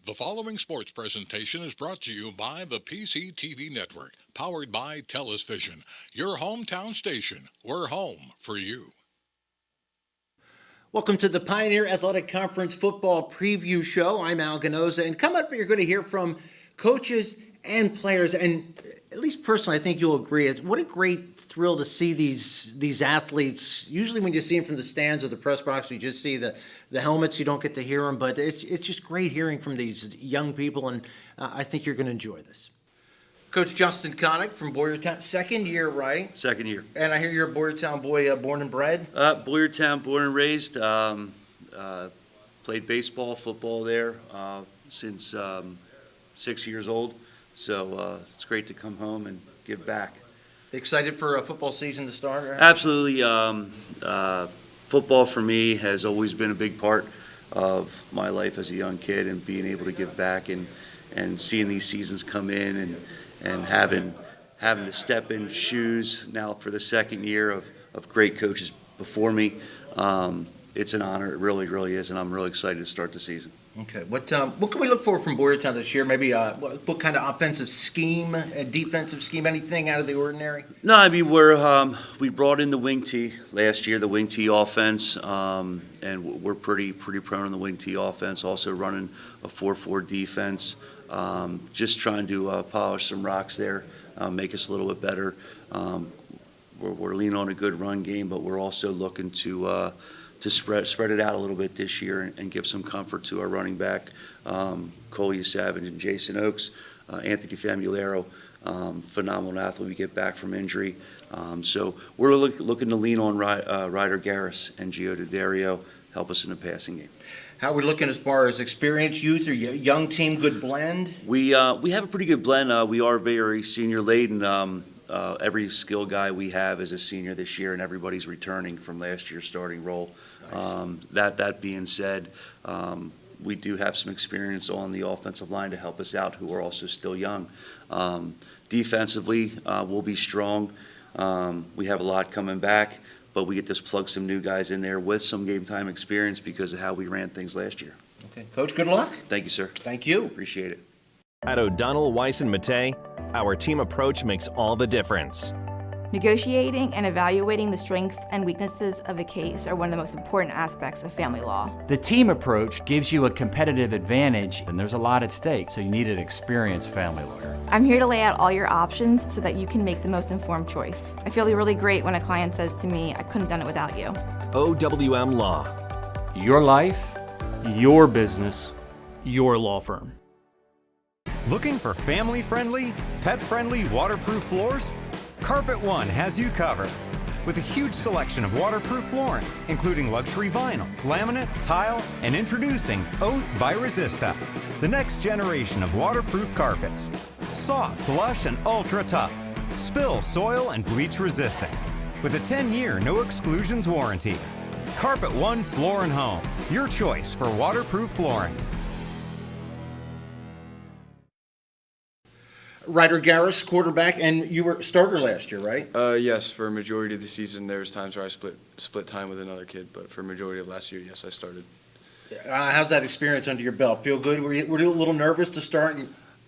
The following sports presentation is brought to you by the PCTV Network, powered by TELUS Vision, your hometown station. We're home for you. Welcome to the Pioneer Athletic Conference Football Preview Show. I'm Al Ganoza, and coming up, you're going to hear from coaches and players, and at least personally, I think you'll agree. What a great thrill to see these athletes. Usually when you see them from the stands or the press box, you just see the helmets. You don't get to hear them, but it's just great hearing from these young people, and I think you're going to enjoy this. Coach Justin Connick from Boyertown, second year, right? Second year. And I hear you're a Boyertown boy, born and bred? Boyertown, born and raised. Played baseball, football there since 6 years old. So it's great to come home and give back. Excited for a football season to start? Absolutely. Football for me has always been a big part of my life as a young kid, and being able to give back and seeing these seasons come in and having to step in shoes now for the second year of great coaches before me. It's an honor. It really, really is, and I'm really excited to start the season. Okay. What can we look for from Boyertown this year? Maybe what kind of offensive scheme, defensive scheme, anything out of the ordinary? No, I mean we brought in the wing tee last year, the wing tee offense, and we're pretty prone on the wing tee offense. Also running a 4-4 defense, just trying to polish some rocks there, make us a little bit better. We're leaning on a good run game, but we're also looking to spread it out a little bit this year and give some comfort to our running back, Cole Savage and Jason Oakes. Anthony Famularo, phenomenal athlete. We get back from injury. So we're looking to lean on Ryder Garris and Gio D'Addario, help us in the passing game. How are we looking as far as experienced youth or young team, good blend? We have a pretty good blend. We are very senior laden. Every skill guy we have is a senior this year, and everybody's returning from last year's starting role. Nice. That being said, we do have some experience on the offensive line to help us out, who are also still young. Defensively, we'll be strong. We have a lot coming back, but we get to plug some new guys in there with some game time experience because of how we ran things last year. Okay, Coach, good luck. Thank you, sir. Thank you. Appreciate it. At O'Donnell, Weiss, and Mattei, our team approach makes all the difference. Negotiating and evaluating the strengths and weaknesses of a case are one of the most important aspects of family law. The team approach gives you a competitive advantage, and there's a lot at stake, so you need an experienced family lawyer. I'm here to lay out all your options so that you can make the most informed choice. I feel really great when a client says to me, I couldn't have done it without you. OWM Law. Your life, Your business, your law firm. Looking for family-friendly, pet-friendly waterproof floors? Carpet One has you covered. With a huge selection of waterproof flooring, including luxury vinyl, laminate, tile, and introducing Oath by Resista, the next generation of waterproof carpets. Soft, lush, and ultra tough. Spill, soil, and bleach resistant. With a 10-year no exclusions warranty. Carpet One Floor and Home, your choice for waterproof flooring. Ryder Garris, quarterback, and you were starter last year, right? Yes, for a majority of the season, there was times where I split time with another kid, but for a majority of last year, yes, I started. How's that experience under your belt? Feel good? Were you a little nervous to start?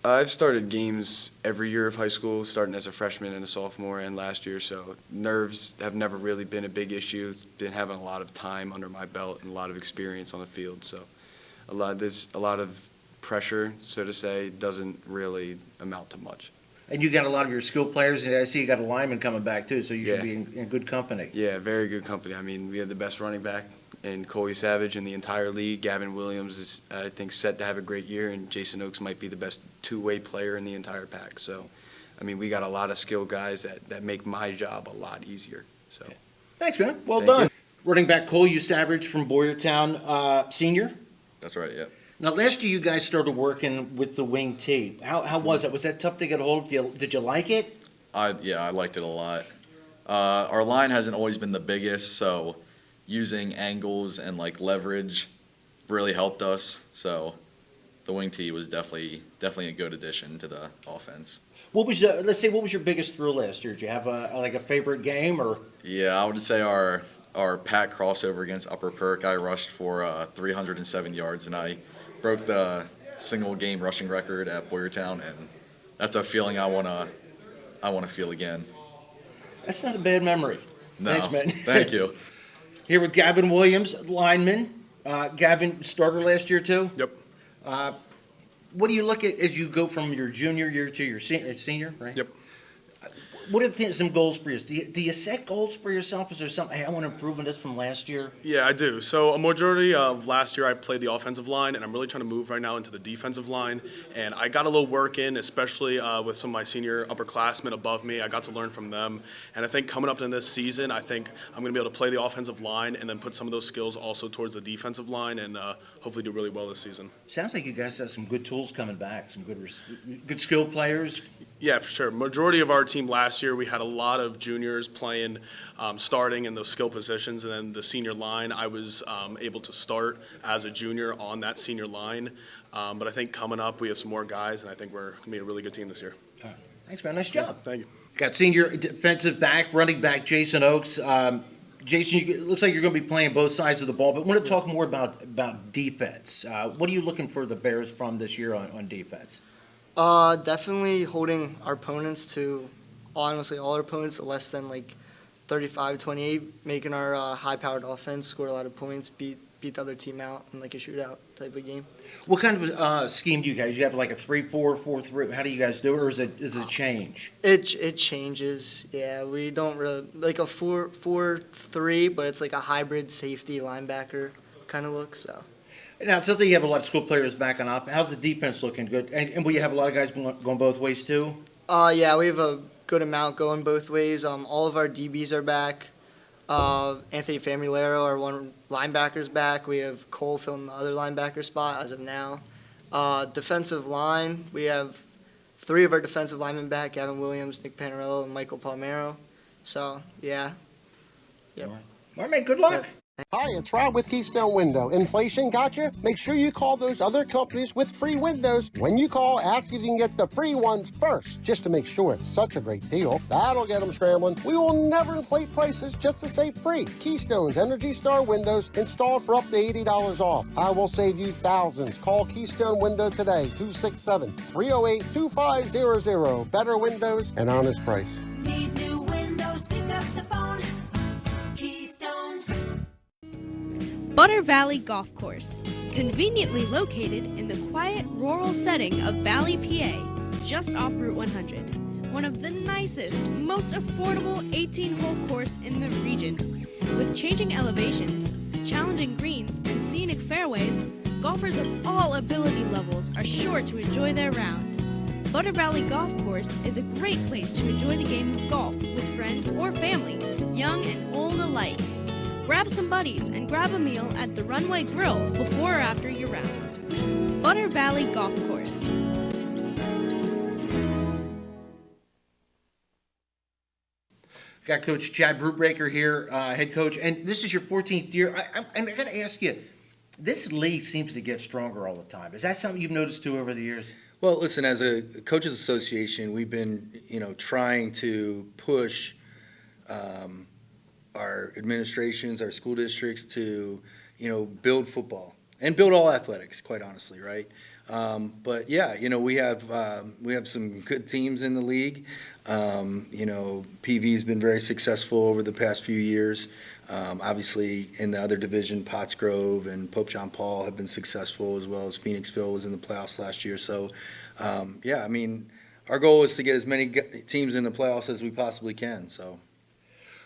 I've started games every year of high school, starting as a freshman and a sophomore, and last year, so nerves have never really been a big issue. It's been having a lot of time under my belt and a lot of experience on the field, so there's a lot of pressure, so to say, doesn't really amount to much. And you got a lot of your skill players, and I see you got a lineman coming back too, so you should be in good company. Yeah, very good company. I mean, we have the best running back in Cole Savage in the entire league. Gavin Williams is, I think, set to have a great year, and Jason Oakes might be the best two-way player in the entire pack. So, I mean, we got a lot of skilled guys that make my job a lot easier. So, Thanks, man. Well Thank done. you. Running back Cole Savage from Boyertown, senior. That's right, yeah. Now, last year you guys started working with the wing tee. How was that? Was that tough to get a hold of? Did you like it? I liked it a lot. Our line hasn't always been the biggest, so using angles and like leverage really helped us. So the wing tee was definitely a good addition to the offense. What was what was your biggest thrill last year? Did you have a favorite game or? Yeah, I would say our pack crossover against Upper Perk. I rushed for 307 yards, and I broke the single game rushing record at Boyertown, and that's a feeling I wanna feel again. That's not a bad memory. No, Thanks, man. thank you. Here with Gavin Williams, lineman. Gavin, starter last year too? Yep. What do you look at as you go from your junior year to your senior, right? Yep. What are some goals for you? Do you set goals for yourself? Is there something, hey, I want to improve on this from last year? Yeah, I do. So a majority of last year I played the offensive line, and I'm really trying to move right now into the defensive line. And I got a little work in, especially with some of my senior upperclassmen above me. I got to learn from them. And I think coming up in this season, I think I'm going to be able to play the offensive line and then put some of those skills also towards the defensive line and hopefully do really well this season. Sounds like you guys have some good tools coming back, some good skill players. Yeah, for sure. Majority of our team last year, we had a lot of juniors playing, starting in those skill positions, and then the senior line, I was able to start as a junior on that senior line. But I think coming up, we have some more guys, and I think we're going to be a really good team this year. Thanks, man. Nice job. Thank you. Got senior defensive back, running back Jason Oakes. Jason, it looks like you're going to be playing both sides of the ball, but I want to talk more about defense. What are you looking for the Bears from this year on defense? Definitely holding our opponents to, honestly, all our opponents to less than like 35-28, making our high-powered offense score a lot of points, beat the other team out in like a shootout type of game. What kind of scheme do you guys? You have like a 3-4, 4-3. How do you guys do it, or is it change? It changes. Yeah, we don't really like a 4-3, but it's like a hybrid safety linebacker kind of look. So. Now, it sounds like you have a lot of school players backing up. How's the defense looking? Good. And will you have a lot of guys going both ways, too? Yeah, we have a good amount going both ways. All of our DBs are back. Anthony Famulero, our one linebacker's back. We have Cole filling the other linebacker spot as of now. Defensive line, we have 3 of our defensive linemen back, Gavin Williams, Nick Panarello, and Michael Palmero. So, yeah. Yep. All right, man, good luck. Hi, it's Rob with Keystone Window. Inflation got you? Make sure you call those other companies with free windows. When you call, ask if you can get the free ones first, just to make sure it's such a great deal. That'll get them scrambling. We will never inflate prices just to say free. Keystone's Energy Star windows installed for up to $80 off. I will save you thousands. Call Keystone Window today, 267-308-2500. Better windows and honest price. Need new windows, pick up the phone. Keystone. Butter Valley Golf Course, conveniently located in the quiet rural setting of Valley, PA, just off Route 100. One of the nicest, most affordable 18-hole course in the region. With changing elevations, challenging greens, and scenic fairways, golfers of all ability levels are sure to enjoy their round. Butter Valley Golf Course is a great place to enjoy the game of golf with friends or family, young and old alike. Grab some buddies and grab a meal at the Runway Grill before or after your round. Butter Valley Golf Course. Got Coach Chad Brubaker here, head coach, and this is your 14th year. And I got to ask you, this league seems to get stronger all the time. Is that something you've noticed too over the years? Well, listen, as a coaches association, we've been, trying to push our administrations, our school districts to, build football and build all athletics, quite honestly, right? But yeah, we have some good teams in the league. PV's been very successful over the past few years. Obviously, in the other division, Pottsgrove and Pope John Paul have been successful, as well as Phoenixville was in the playoffs last year. So, our goal is to get as many teams in the playoffs as we possibly can. So.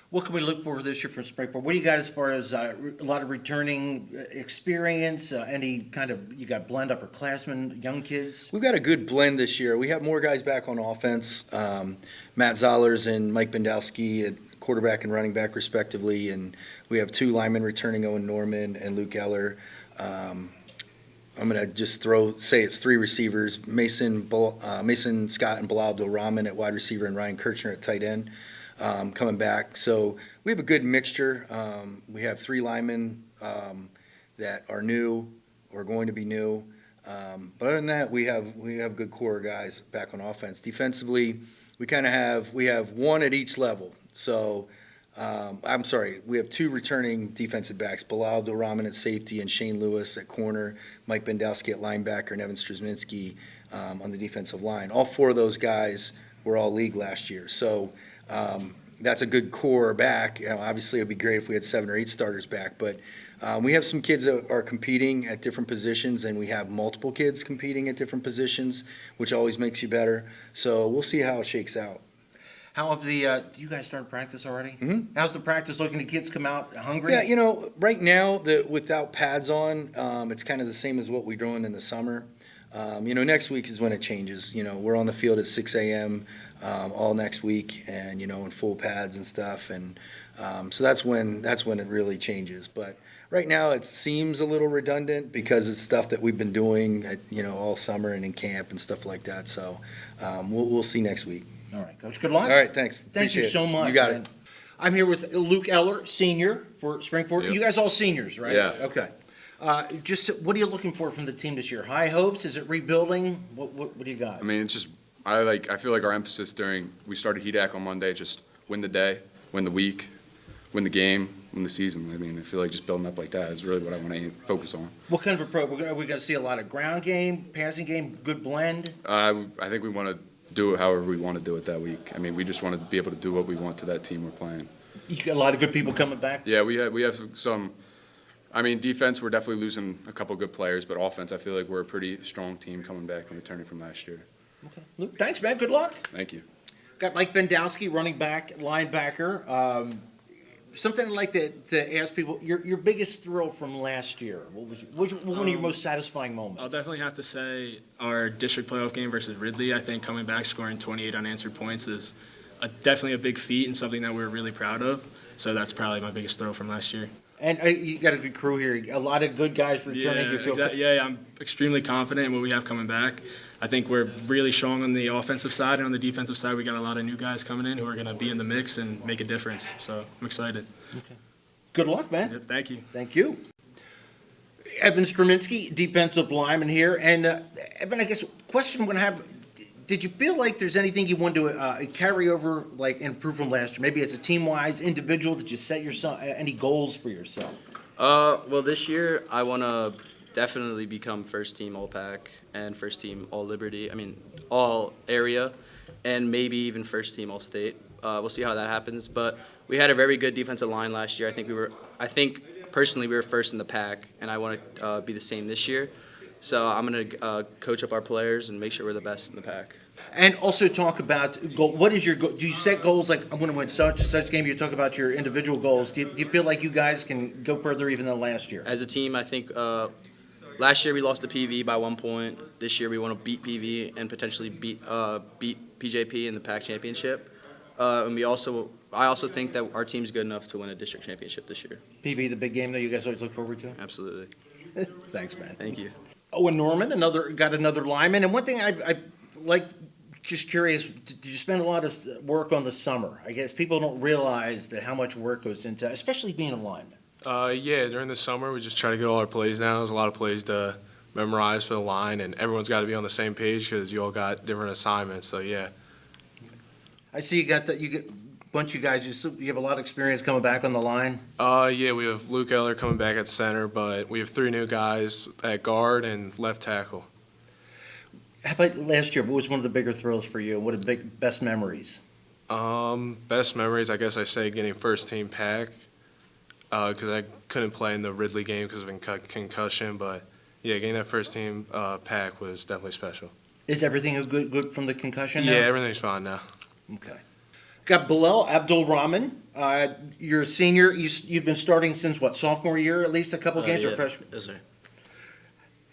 What can we look for this year from Springport? What do you got as far as a lot of returning experience? Any kind of, you got blend upperclassmen, young kids? We've got a good blend this year. We have more guys back on offense. Matt Zollers and Mike Bendowski at quarterback and running back respectively. And we have 2 linemen returning, Owen Norman and Luke Eller. I'm going to just say it's 3 receivers, Mason Scott and Bilal Abdul-Rahman at wide receiver and Ryan Kirchner at tight end. Coming back. So we have a good mixture. We have 3 linemen that are new or going to be new. But other than that, we have a good core of guys back on offense. Defensively, we have 1 at each level. So I'm sorry, we have 2 returning defensive backs, Bilal Abdul-Rahman at safety and Shane Lewis at corner, Mike Bendowski at linebacker, and Evan Strzeminski on the defensive line. All 4 of those guys were all league last year. So that's a good core back. Obviously, it would be great if we had 7 or 8 starters back, but we have some kids that are competing at different positions, and we have multiple kids competing at different positions, which always makes you better. So we'll see how it shakes out. How have you guys started practice already? Mm-hmm. How's the practice looking? The kids come out hungry? Yeah, right now, without pads on, it's kind of the same as what we're doing in the summer. Next week is when it changes. We're on the field at 6 a.m. All next week, and in full pads and stuff, and so that's when it really changes. But right now, it seems a little redundant because it's stuff that we've been doing, all summer and in camp and stuff like that. So we'll see next week. All right, Coach. Good luck. All right, thanks. Thank you Appreciate so it. much. You got man. it. I'm here with Luke Eller, senior for Springford. Yep. You guys all seniors, right? Yeah. Okay. Just what are you looking for from the team this year? High hopes? Is it rebuilding? What do you got? I mean, it's just I feel like our emphasis we started HEDAC on Monday, just win the day, win the week, win the game, win the season. I mean, I feel like just building up like that is really what I want to focus on. What kind of approach? We're going to see a lot of ground game, passing game, good blend? I think we want to do it however we want to do it that week. I mean, we just want to be able to do what we want to that team we're playing. You got a lot of good people coming back? Yeah, we have some. I mean, defense, we're definitely losing a couple good players, but offense, I feel like we're a pretty strong team coming back and returning from last year. Okay. Luke, thanks, man. Good luck. Thank you. Got Mike Bendowski, running back, linebacker. Something I'd like to ask people, your biggest thrill from last year. What was one of your most satisfying moments? I'll definitely have to say our district playoff game versus Ridley. I think coming back, scoring 28 unanswered points is definitely a big feat and something that we're really proud of. So that's probably my biggest thrill from last year. And you got a good crew here. A lot of good guys returning. Yeah, You feel exactly. Yeah, I'm extremely confident in what we have coming back. I think we're really strong on the offensive side, and on the defensive side, we got a lot of new guys coming in who are going to be in the mix and make a difference. So I'm excited. Okay. Good luck, man. Yep, thank you. Thank you. Evan Strzeminski, defensive lineman here. And Evan, I guess question I'm going to have, did you feel like there's anything you wanted to carry over, like improve from last year? Maybe as a team-wise, individual, did you set yourself any goals for yourself? Well, this year I want to definitely become first team All-Pac and first team All-Liberty. I mean, All-Area, and maybe even first team All-State. We'll see how that happens. But we had a very good defensive line last year. I think personally we were first in the pack, and I want to be the same this year. So I'm going to coach up our players and make sure we're the best in the pack. And also talk about goal. What is your goal? Do you set goals like I'm going to win such game? You talk about your individual goals. Do you feel like you guys can go further even than last year? As a team, I think last year we lost to PV by 1 point. This year we want to beat PV and potentially beat PJP in the PAC championship. And I also think that our team's good enough to win a district championship this year. PV, the big game that you guys always look forward to? Absolutely. Thanks, man. Thank you. Owen Norman, got another lineman. And one thing I like, just curious, did you spend a lot of work on the summer? I guess people don't realize that how much work goes into, especially being a lineman. Yeah, during the summer, we just try to get all our plays down. There's a lot of plays to memorize for the line, and everyone's got to be on the same page because you all got different assignments. So, yeah. I see you get a bunch of guys. You have a lot of experience coming back on the line. Yeah, we have Luke Eller coming back at center, but we have 3 new guys at guard and left tackle. How about last year? What was one of the bigger thrills for you? What are the best memories? Best memories, I guess I say getting first team pack because I couldn't play in the Ridley game because of concussion. But, yeah, getting that first team pack was definitely special. Is everything good from the concussion now? Yeah, everything's fine now. Okay. Got Bilal Abdul-Rahman. You're a senior. You've been starting since, what, sophomore year, at least a couple games, or freshman? Yes, sir.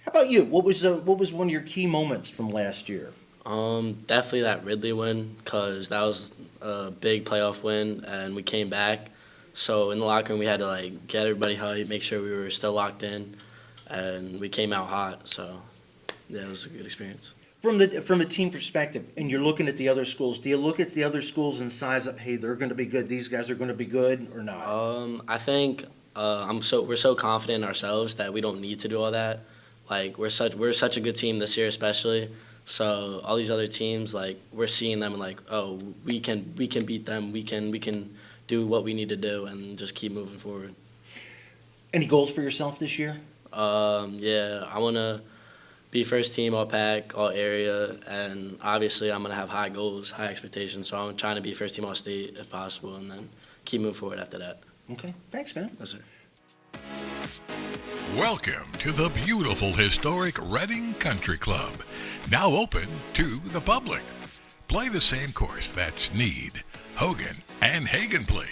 How about you? What was one of your key moments from last year? Definitely that Ridley win, because that was a big playoff win, and we came back. So in the locker room, we had to get everybody hyped, make sure we were still locked in, and we came out hot. So yeah, it was a good experience. From a team perspective, and you're looking at the other schools, do you look at the other schools and size up? Hey, they're going to be good. These guys are going to be good, or not? I think we're so confident in ourselves that we don't need to do all that. We're such a good team this year, especially. So all these other teams, we're seeing them and oh, we can beat them. We can do what we need to do and just keep moving forward. Any goals for yourself this year? Yeah, I want to be first team all pack, all area, and obviously I'm going to have high goals, high expectations, so I'm trying to be first team all state if possible and then keep moving forward after that. Okay, thanks, man. Yes, sir. Welcome to the beautiful historic Reading Country Club, now open to the public. Play the same course that Snead, Hogan, and Hagen played.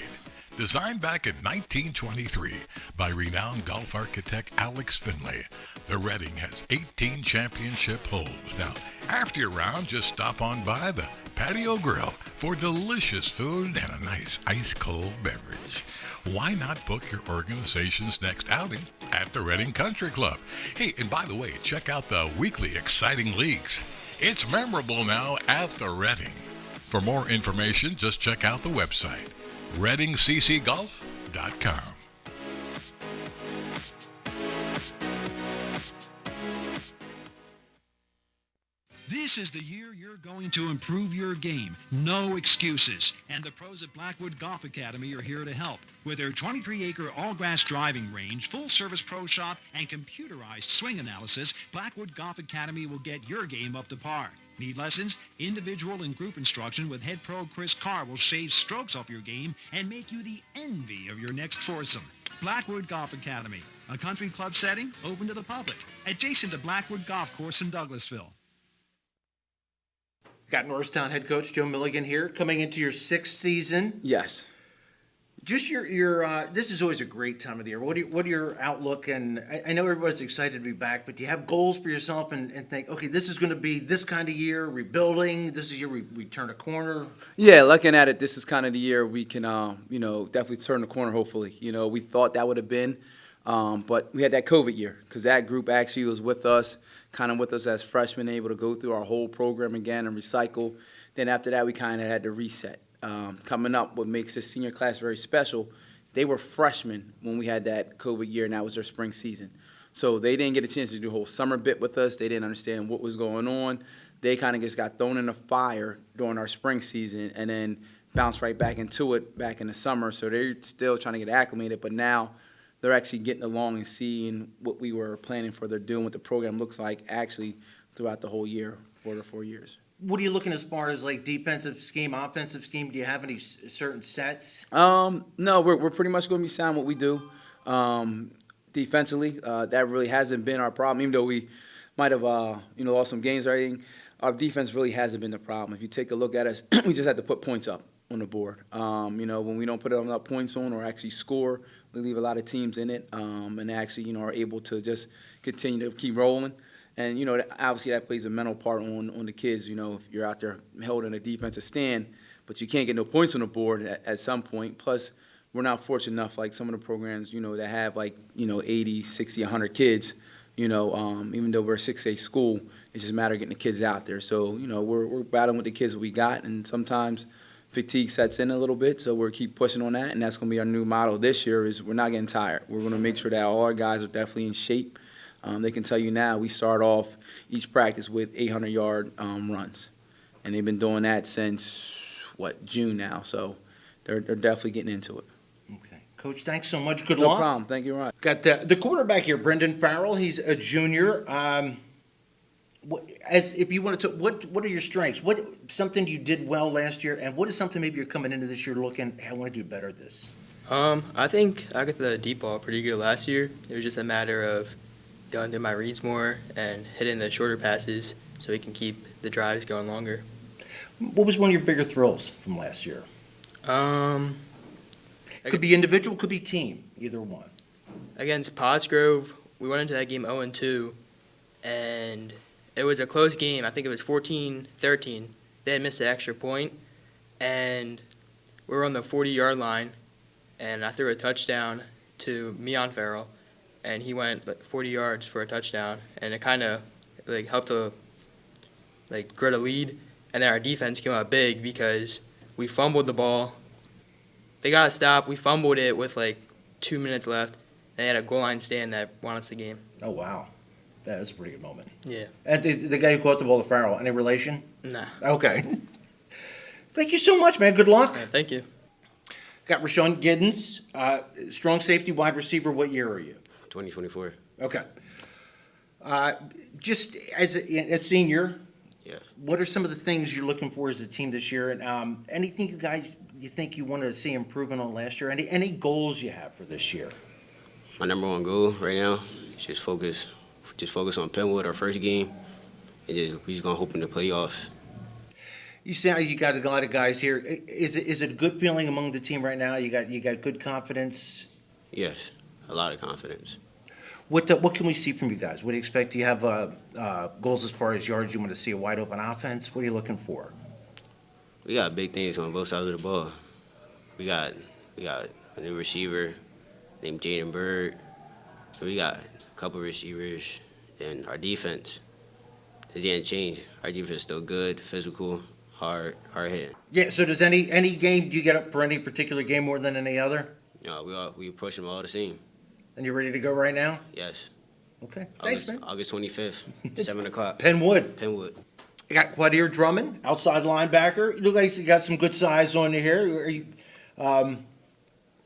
Designed back in 1923 by renowned golf architect Alex Finlay, the Reading has 18 championship holes. Now, after your round, just stop on by the Patio Grill for delicious food and a nice ice-cold beverage. Why not book your organization's next outing at the Reading Country Club? Hey, and by the way, check out the weekly exciting leagues. It's memorable now at the Reading. For more information, just check out the website, readingccgolf.com. This is the year you're going to improve your game. No excuses. And the pros at Blackwood Golf Academy are here to help. With their 23-acre all-grass driving range, full-service pro shop, and computerized swing analysis, Blackwood Golf Academy will get your game up to par. Need lessons? Individual and group instruction with head pro Chris Carr will shave strokes off your game and make you the envy of your next foursome. Blackwood Golf Academy, a country club setting open to the public, adjacent to Blackwood Golf Course in Douglasville. Got Norristown head coach Joe Milligan here, coming into your 6th season. Yes. Just your this is always a great time of the year. What are your outlook? And I know everybody's excited to be back, but do you have goals for yourself and think, okay, this is going to be this kind of year, rebuilding, this is year we turn a corner? Yeah, looking at it, this is kind of the year we can, definitely turn the corner, hopefully. We thought that would have been, but we had that COVID year because that group actually was with us as freshmen, able to go through our whole program again and recycle. Then after that, we kind of had to reset. Coming up, what makes this senior class very special, they were freshmen when we had that COVID year, and that was their spring season. So they didn't get a chance to do a whole summer bit with us. They didn't understand what was going on. They kind of just got thrown in the fire during our spring season and then bounced right back into it back in the summer. So they're still trying to get acclimated, but now they're actually getting along and seeing what we were planning for. They're doing what the program looks like actually throughout the whole year for the 4 years. What are you looking as far as like defensive scheme, offensive scheme? Do you have any certain sets? No, we're pretty much going to be sound what we do. Defensively, that really hasn't been our problem. Even though we might have lost some games or anything, our defense really hasn't been the problem. If you take a look at us, we just had to put points up on the board. When we don't put enough points on or actually score, we leave a lot of teams in it, and actually are able to just continue to keep rolling. And, obviously that plays a mental part on the kids. If you're out there holding a defensive stand, but you can't get no points on the board at some point. Plus, we're not fortunate enough, like some of the programs, that have 80, 60, 100 kids, even though we're a 6A school, it's just a matter of getting the kids out there. So, we're battling with the kids that we got, and sometimes fatigue sets in a little bit, so we'll keep pushing on that, and that's going to be our new motto this year is we're not getting tired. We're going to make sure that all our guys are definitely in shape. They can tell you now we start off each practice with 800-yard runs, and they've been doing that since, June now, so they're definitely getting into it. Okay. Coach, thanks so much. Good No luck. problem. Thank you, Ryan. Got the quarterback here, Brendan Farrell. He's a junior. If you wanted to, what are your strengths? What something you did well last year, and what is something maybe you're coming into this year looking, hey, I want to do better at this? I think I got the deep ball pretty good last year. It was just a matter of going through my reads more and hitting the shorter passes so we can keep the drives going longer. What was one of your bigger thrills from last year? Could be individual, could be team, either one. Against Pottsgrove, we went into that game 0-2, and it was a close game. I think it was 14-13. They had missed an extra point, and we were on the 40-yard line, and I threw a touchdown to Mion Farrell, and he went 40 yards for a touchdown, and it kind of helped to grit a lead. And then our defense came out big because we fumbled the ball. They got a stop. We fumbled it with 2 minutes left, and they had a goal line stand that won us the game. Oh, wow. That was a pretty good moment. Yeah. And the guy who caught the ball to Farrell, any relation? Nah. Okay. Thank you so much, man. Good luck. Thank you. Got Rashawn Giddens, strong safety, wide receiver. What year are you? 2024. Okay. Just as a senior, Yeah. what are some of the things you're looking for as a team this year? And anything you think you want to see improvement on last year? Any goals you have for this year? My number one goal right now is just focus on Penwood, our first game, and we just gonna hope in the playoffs. You sound you got a lot of guys here. Is it a good feeling among the team right now? You got good confidence. Yes, a lot of confidence. What can we see from you guys? What do you expect? Do you have goals as far as yards? You want to see a wide open offense? What are you looking for? We got big things on both sides of the ball. We got a new receiver named Jaden Bird. We got a couple receivers, and our defense, it didn't change. Our defense is still good, physical, hard hitting. Yeah. So does any game, do you get up for any particular game more than any other? We push them all the same. And you're ready to go right now? Yes. Okay. Thanks, man. August 25th, 7 o'clock. Penwood. You got Quadir Drummond, outside linebacker. You look like you got some good size on you here. Are you,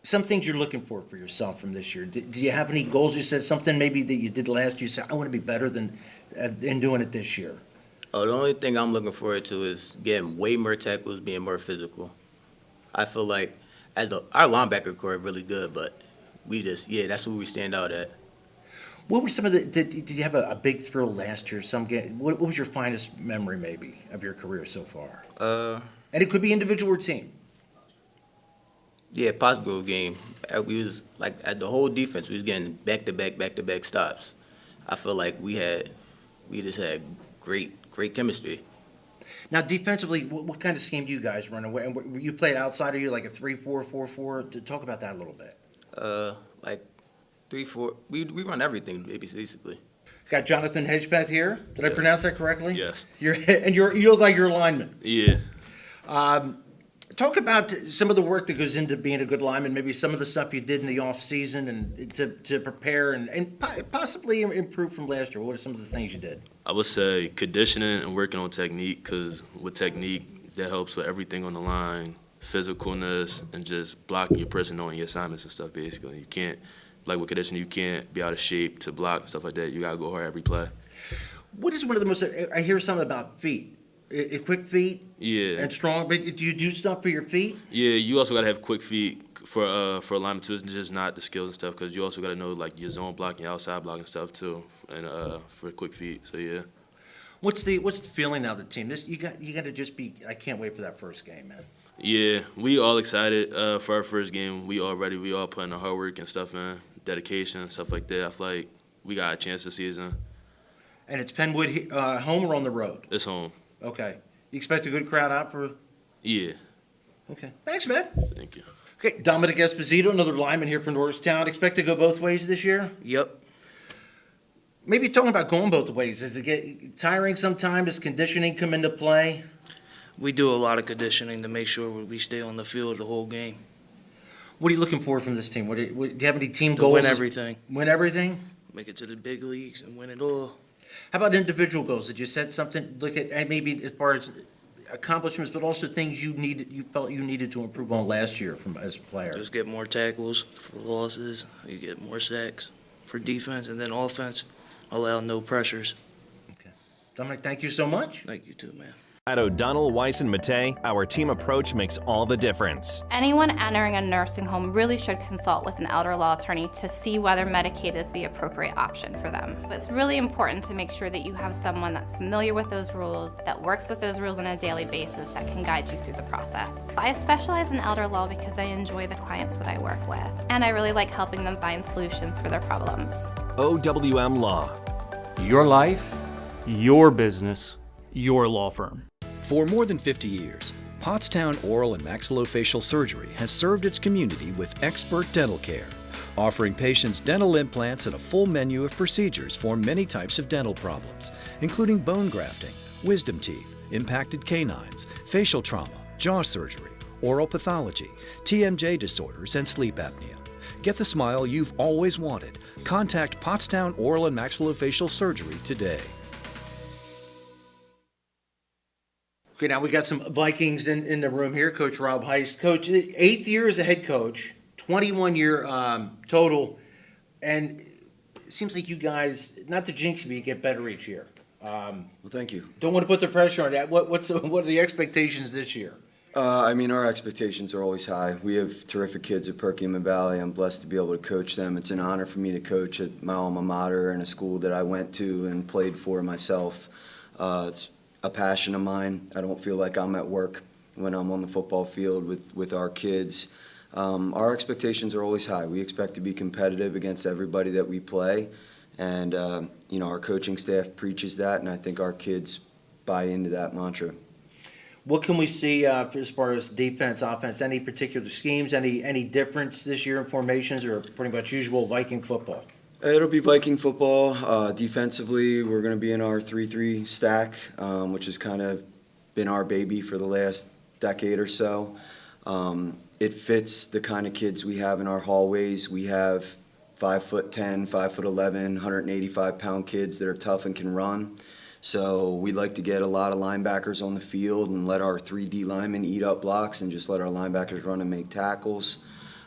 some things you're looking for yourself from this year. Do you have any goals? You said something maybe that you did last year. You said, I want to be better than in doing it this year. Oh, the only thing I'm looking forward to is getting way more tackles, being more physical. I feel like our linebacker core is really good, but that's what we stand out at. What were some of did you have a big thrill last year? What was your finest memory maybe of your career so far? And it could be individual or team. Yeah, Pottsgrove game. We was like at the whole defense, we was getting back-to-back stops. I feel like we just had great chemistry. Now, defensively, what kind of scheme do you guys run? And you played outside, are you like a 3-4-4-4? Talk about that a little bit. Like 3-4. We run everything basically. Got Jonathan Hedgepeth here. Did I pronounce that correctly? Yes. You look like you're a lineman. Yeah. Talk about some of the work that goes into being a good lineman, maybe some of the stuff you did in the off season and to prepare and possibly improve from last year. What are some of the things you did? I would say conditioning and working on technique, because with technique, that helps with everything on the line, physicalness, and just blocking your person, knowing your assignments and stuff, basically. You can't, like with conditioning, you can't be out of shape to block and stuff like that. You got to go hard every play. What is one of the most, I hear something about feet. Quick feet? Yeah. And strong, but do you do stuff for your feet? Yeah, you also got to have quick feet for alignment too. It's just not the skills and stuff, because you also got to know like your zone blocking, your outside blocking stuff too, and for quick feet. So yeah. What's the feeling now of the team? You got to just be. I can't wait for that first game, man. Yeah, we all excited for our first game. We all ready. We all putting our hard work and stuff in, dedication and stuff like that. I feel like we got a chance this season. And it's Penwood home or on the road? It's home. Okay. You expect a good crowd out for? Yeah. Okay. Thanks, man. Thank you. Okay, Dominic Esposito, another lineman here from Norristown. Expect to go both ways this year? Yep. Maybe talking about going both ways. Does it get tiring sometimes? Does conditioning come into play? We do a lot of conditioning to make sure we stay on the field the whole game. What are you looking for from this team? Do you have any team To goals? win everything. Win everything? Make it to the big leagues and win it all. How about individual goals? Did you set something, look at maybe as far as accomplishments, but also things you felt you needed to improve on last year as a player? Just get more tackles for losses. You get more sacks for defense, and then offense, allow no pressures. Okay. Dominic, thank you so much. Thank you too, man. At O'Donnell, Weiss, and Matei, our team approach makes all the difference. Anyone entering a nursing home really should consult with an elder law attorney to see whether Medicaid is the appropriate option for them. It's really important to make sure that you have someone that's familiar with those rules, that works with those rules on a daily basis, that can guide you through the process. I specialize in elder law because I enjoy the clients that I work with, and I really like helping them find solutions for their problems. OWM Law. Your life, your business, your law firm. For more than 50 years, Pottstown Oral and Maxillofacial Surgery has served its community with expert dental care, offering patients dental implants and a full menu of procedures for many types of dental problems, including bone grafting, wisdom teeth, impacted canines, facial trauma, jaw surgery, oral pathology, TMJ disorders, and sleep apnea. Get the smile you've always wanted. Contact Pottstown Oral and Maxillofacial Surgery today. Okay, now we got some Vikings in the room here. Coach Rob Heist. Coach, 8th year as a head coach, 21-year total, and it seems like you guys, not to jinx me, get better each year. Well, thank you. Don't want to put the pressure on that. What are the expectations this year? I mean, our expectations are always high. We have terrific kids at Perkiomen Valley. I'm blessed to be able to coach them. It's an honor for me to coach at my alma mater and a school that I went to and played for myself. It's a passion of mine. I don't feel like I'm at work when I'm on the football field with our kids. Our expectations are always high. We expect to be competitive against everybody that we play, and our coaching staff preaches that, and I think our kids buy into that mantra. What can we see as far as defense, offense? Any particular schemes? Any difference this year in formations, or pretty much usual Viking football? It'll be Viking football. Defensively, we're going to be in our 3-3 stack, which has kind of been our baby for the last decade or so. It fits the kind of kids we have in our hallways. We have 5'10", 5'11", 185-pound kids that are tough and can run. So we like to get a lot of linebackers on the field and let our 3D linemen eat up blocks and just let our linebackers run and make tackles.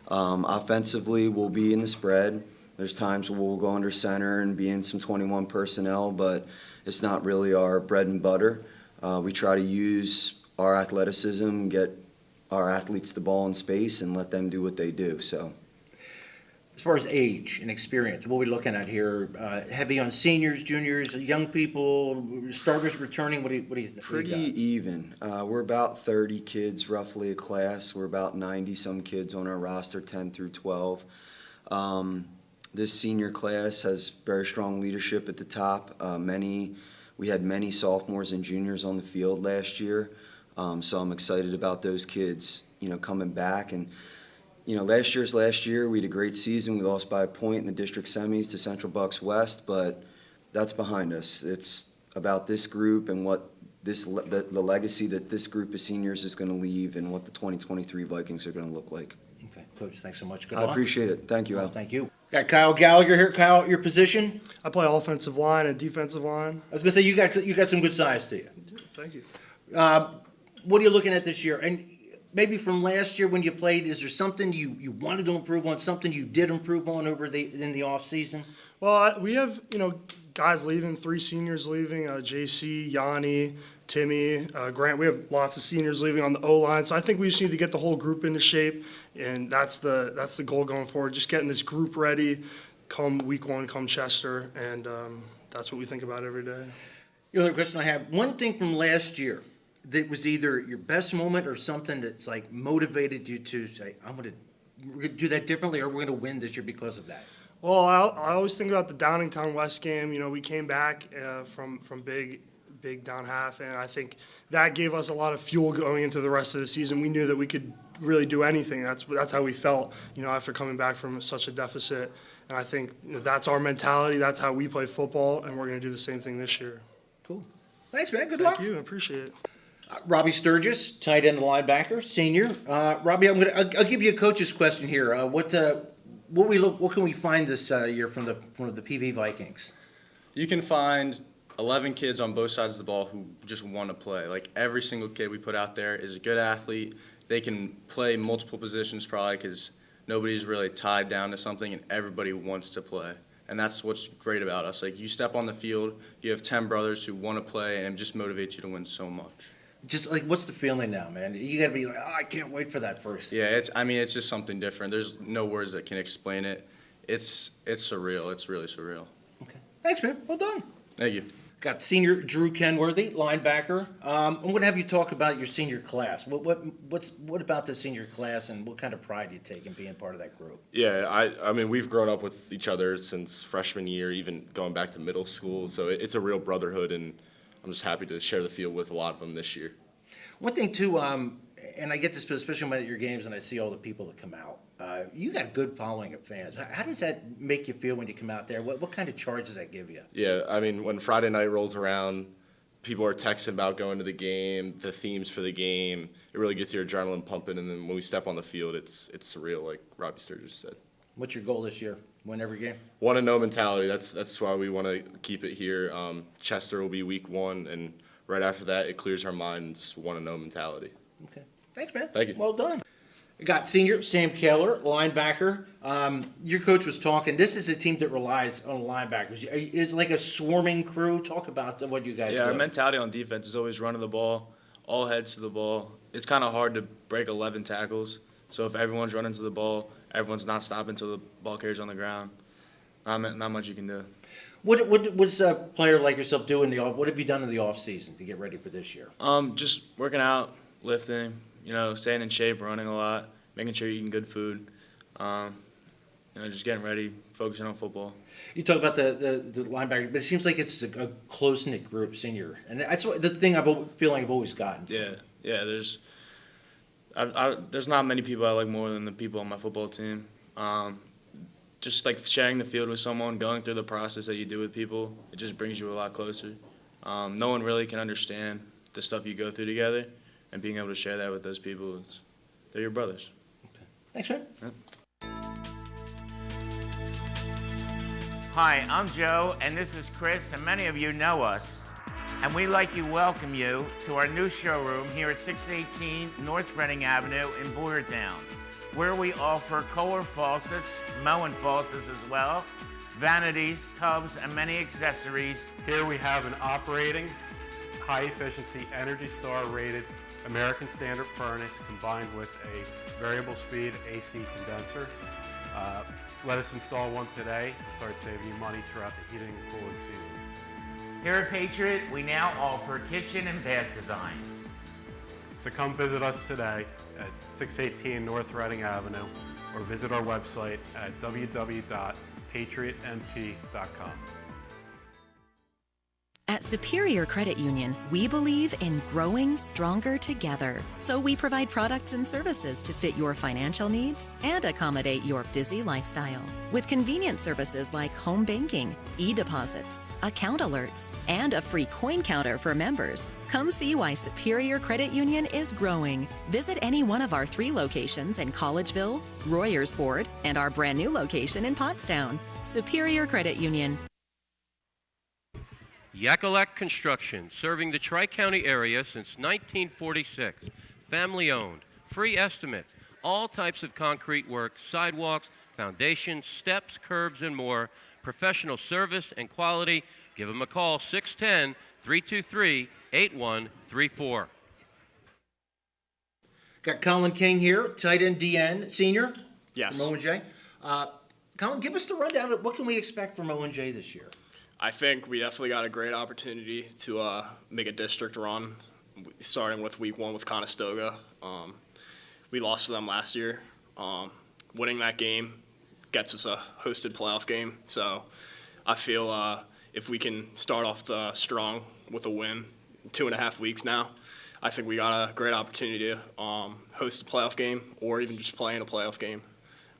Offensively, we'll be in the spread. There's times where we'll go under center and be in some 21 personnel, but it's not really our bread and butter. We try to use our athleticism, get our athletes the ball in space, and let them do what they do. So, As far as age and experience, what are we looking at here? Heavy on seniors, juniors, young people, starters returning? What do you think? pretty even. We're about 30 kids roughly a class. We're about 90-some kids on our roster, 10 through 12. This senior class has very strong leadership at the top. We had many sophomores and juniors on the field last year, so I'm excited about those kids, coming back. And last year. We had a great season. We lost by a point in the district semis to Central Bucks West, but that's behind us. It's about this group and what the legacy that this group of seniors is going to leave, and what the 2023 Vikings are going to look like. Okay, Coach, thanks so much. Good I luck. appreciate it. Thank you, Al. Thank you. Got Kyle Gallagher here. Kyle, your position? I play offensive line and defensive line. I was gonna say you got some good size to you. Thank you. What are you looking at this year? And maybe from last year when you played, is there something you wanted to improve on, something you did improve on in the off season? Well, we have guys leaving, 3 seniors leaving, JC, Yanni, Timmy, Grant. We have lots of seniors leaving on the O-line, so I think we just need to get the whole group into shape, and that's the goal going forward, just getting this group ready come week 1, come Chester, and that's what we think about every day. The other question I have, one thing from last year that was either your best moment or something that's like motivated you to say, we're gonna do that differently, or we're gonna win this year because of that? Well, I always think about the Downingtown West game. We came back from big down half, and I think that gave us a lot of fuel going into the rest of the season. We knew that we could really do anything. That's how we felt, after coming back from such a deficit. And I think that's our mentality. That's how we play football, and we're going to do the same thing this year. Cool. Thanks, man. Good luck. Thank you. I appreciate it. Robbie Sturgis, tight end linebacker, senior. Robbie, I'll give you a coach's question here. What can we find this year from the PV Vikings? You can find 11 kids on both sides of the ball who just want to play. Like, every single kid we put out there is a good athlete. They can play multiple positions probably because nobody's really tied down to something, and everybody wants to play. And that's what's great about us. Like, you step on the field, you have 10 brothers who want to play, and it just motivates you to win so much. Just like, what's the feeling now, man? You got to be like, I can't wait for that first. Yeah, it's just something different. There's no words that can explain it. It's surreal. It's really surreal. Okay. Thanks, man. Well done. Thank you. Got senior Drew Kenworthy, linebacker. I'm going to have you talk about your senior class. What about the senior class, and what kind of pride do you take in being part of that group? Yeah, I mean, we've grown up with each other since freshman year, even going back to middle school. So it's a real brotherhood, and I'm just happy to share the field with a lot of them this year. One thing too, and I get this especially when I'm at your games and I see all the people that come out. You got a good following of fans. How does that make you feel when you come out there? What kind of charge does that give you? Yeah, I mean, when Friday night rolls around, people are texting about going to the game, the themes for the game. It really gets your adrenaline pumping, and then when we step on the field, it's surreal, like Robbie Sturgis said. What's your goal this year? Win every game? 1-0 mentality. That's why we want to keep it here. Chester will be week 1, and right after that, it clears our mind, just want to know mentality. Okay. Thanks, man. Thank you. Well done. We got senior Sam Kaler, linebacker. Your coach was talking. This is a team that relies on linebackers. It's like a swarming crew. Talk about what you guys do. Yeah, our mentality on defense is always running the ball, all heads to the ball. It's kind of hard to break 11 tackles. So if everyone's running to the ball, everyone's not stopping until the ball carries on the ground. Not much you can do. What's a player like yourself do in the off? What have you done in the off season to get ready for this year? Just working out, lifting, staying in shape, running a lot, making sure you're eating good food. Just getting ready, focusing on football. You talk about the linebacker, but it seems like it's a close knit group, senior, and that's the thing I've always gotten. Yeah. There's not many people I like more than the people on my football team. Just like sharing the field with someone, going through the process that you do with people, it just brings you a lot closer. No one really can understand the stuff you go through together, and being able to share that with those people, they're your brothers. Thanks, man. Yeah. Hi, I'm Joe, and this is Chris, and many of you know us. And we'd like to welcome you to our new showroom here at 618 North Reading Avenue in Boyertown, where we offer Kohler faucets, Moen faucets as well, vanities, tubs, and many accessories. Here we have an operating, high-efficiency, Energy Star rated American Standard furnace combined with a variable speed AC condenser. Let us install one today to start saving you money throughout the heating and cooling season. Here at Patriot, we now offer kitchen and bath designs. So come visit us today at 618 North Reading Avenue or visit our website at www.patriotnp.com. At Superior Credit Union, we believe in growing stronger together. So we provide products and services to fit your financial needs and accommodate your busy lifestyle. With convenient services like home banking, e-deposits, account alerts, and a free coin counter for members. Come see why Superior Credit Union is growing. Visit any one of our 3 locations in Collegeville, Royersford, and our brand new location in Pottstown. Superior Credit Union. Yakalak Construction, serving the Tri-County area since 1946. Family owned, free estimates, all types of concrete work, sidewalks, foundations, steps, curbs, and more. Professional service and quality. Give them a call, 610-323-8134. Got Colin King here, tight end DN, senior. Yes. From O&J. Colin, give us the rundown of what can we expect from O&J this year? I think we definitely got a great opportunity to make a district run, starting with week 1 with Conestoga. We lost to them last year. Winning that game gets us a hosted playoff game. So I feel if we can start off strong with a win, 2.5 weeks now, I think we got a great opportunity to host a playoff game or even just play in a playoff game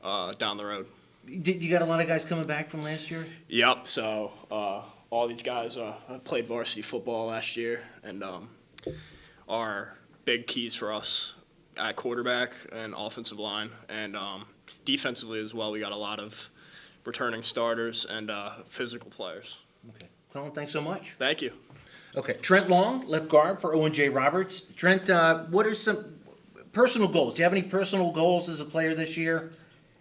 down the road. You got a lot of guys coming back from last year? Yep. So all these guys played varsity football last year and are big keys for us at quarterback and offensive line. And defensively as well, we got a lot of returning starters and physical players. Okay. Colin, thanks so much. Thank you. Okay. Trent Long, left guard for O&J Roberts. Trent, what are some personal goals? Do you have any personal goals as a player this year?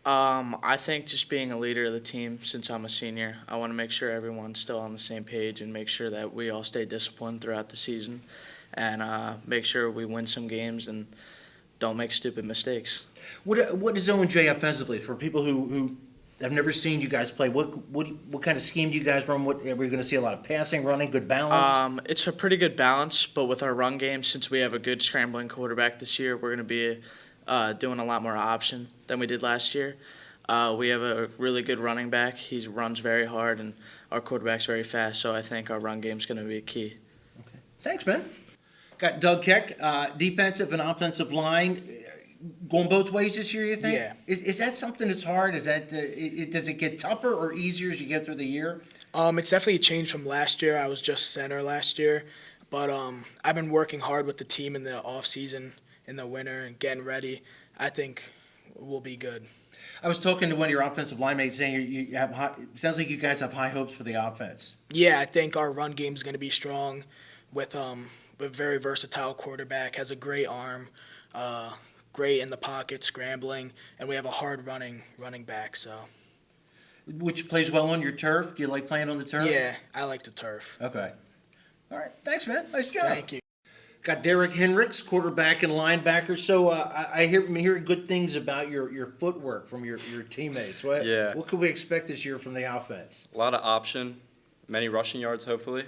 I think just being a leader of the team since I'm a senior. I want to make sure everyone's still on the same page and make sure that we all stay disciplined throughout the season and make sure we win some games and don't make stupid mistakes. What is O&J offensively for people who have never seen you guys play? What kind of scheme do you guys run? Are we going to see a lot of passing, running, good balance? It's a pretty good balance, but with our run game, since we have a good scrambling quarterback this year, we're going to be doing a lot more option than we did last year. We have a really good running back. He runs very hard, and our quarterback's very fast, so I think our run game's going to be a key. Okay. Thanks, man. Got Doug Keck, defensive and offensive line, going both ways this year, you think? Yeah. Is that something that's hard? Is that does it get tougher or easier as you get through the year? It's definitely a change from last year. I was just center last year, but I've been working hard with the team in the off season, in the winter, and getting ready. I think we'll be good. I was talking to one of your offensive line mates saying you have high, it sounds like you guys have high hopes for the offense. Yeah, I think our run game is going to be strong with a very versatile quarterback, has a great arm, great in the pocket, scrambling, and we have a hard running back. So Which plays well on your turf? Do you like playing on the turf? yeah, I like the turf. Okay. All right. Thanks, man. Nice job. Thank you. Got Derek Henricks, quarterback and linebacker. So I hear good things about your footwork from your teammates. Yeah. What can we expect this year from the offense? A lot of option, many rushing yards, hopefully,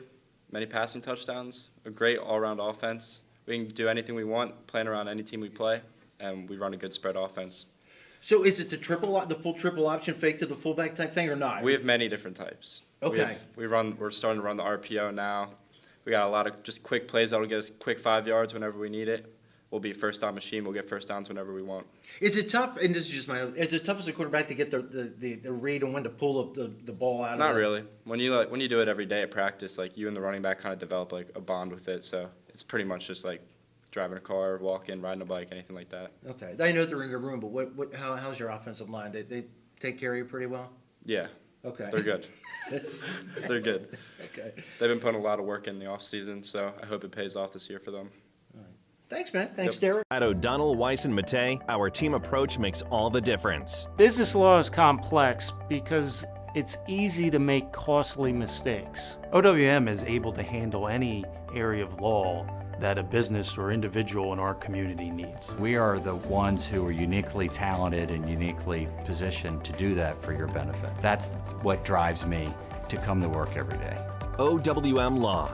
many passing touchdowns, a great all-around offense. We can do anything we want, playing around any team we play, and we run a good spread offense. So is it the full triple option fake to the fullback type thing or not? We have many different types. Okay. We're starting to run the RPO now. We got a lot of just quick plays that'll get us quick 5 yards whenever we need it. We'll be a first down machine. We'll get first downs whenever we want. Is it tough? And this is just is it tough as a quarterback to get the read on when to pull up the ball out? Not really. When you do it every day at practice, like you and the running back kind of develop like a bond with it. So it's pretty much just like driving a car, walking, riding a bike, anything like that. Okay. I know they're in your room, but how's your offensive line? They take care of you pretty well? Yeah. Okay. They're good. They're good. Okay. They've been putting a lot of work in the off season, so I hope it pays off this year for them. Thanks, man. Thanks, Derek. At O'Donnell, Weiss, and Matei, our team approach makes all the difference. Business law is complex because it's easy to make costly mistakes. OWM is able to handle any area of law that a business or individual in our community needs. We are the ones who are uniquely talented and uniquely positioned to do that for your benefit. That's what drives me to come to work every day. OWM Law.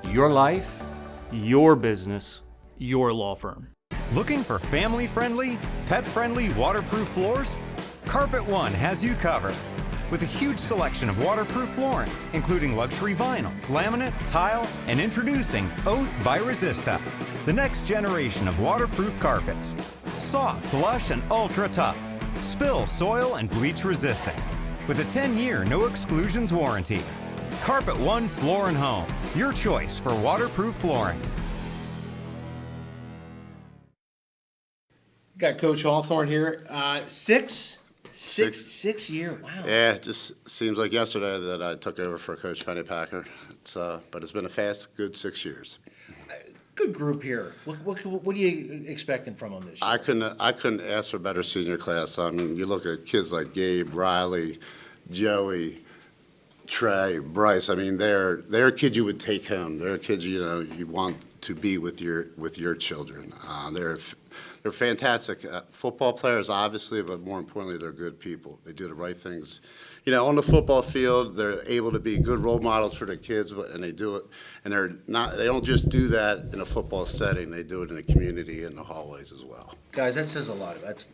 Your life, your business, your law firm. Looking for family-friendly, pet-friendly, waterproof floors? Carpet One has you covered. With a huge selection of waterproof flooring, including luxury vinyl, laminate, tile, and introducing Oath by Resista, the next generation of waterproof carpets. Soft, lush, and ultra tough. Spill, soil, and bleach resistant. With a 10-year no exclusions warranty. Carpet One Floor and Home, your choice for waterproof flooring. Got Coach Hawthorne here. 6 year. Wow. Yeah, it just seems like yesterday that I took over for Coach Pennypacker. But it's been a fast, good 6 years. Good group here. What are you expecting from them this year? I couldn't ask for a better senior class. I mean, you look at kids like Gabe, Riley, Joey, Trey, Bryce. I mean, they're kids you would take home. They're kids you want to be with your children. They're fantastic football players, obviously, but more importantly, they're good people. They do the right things. On the football field, they're able to be good role models for their kids, and they do it. And they don't just do that in a football setting. They do it in the community, in the hallways as well. Guys, that says a lot. That's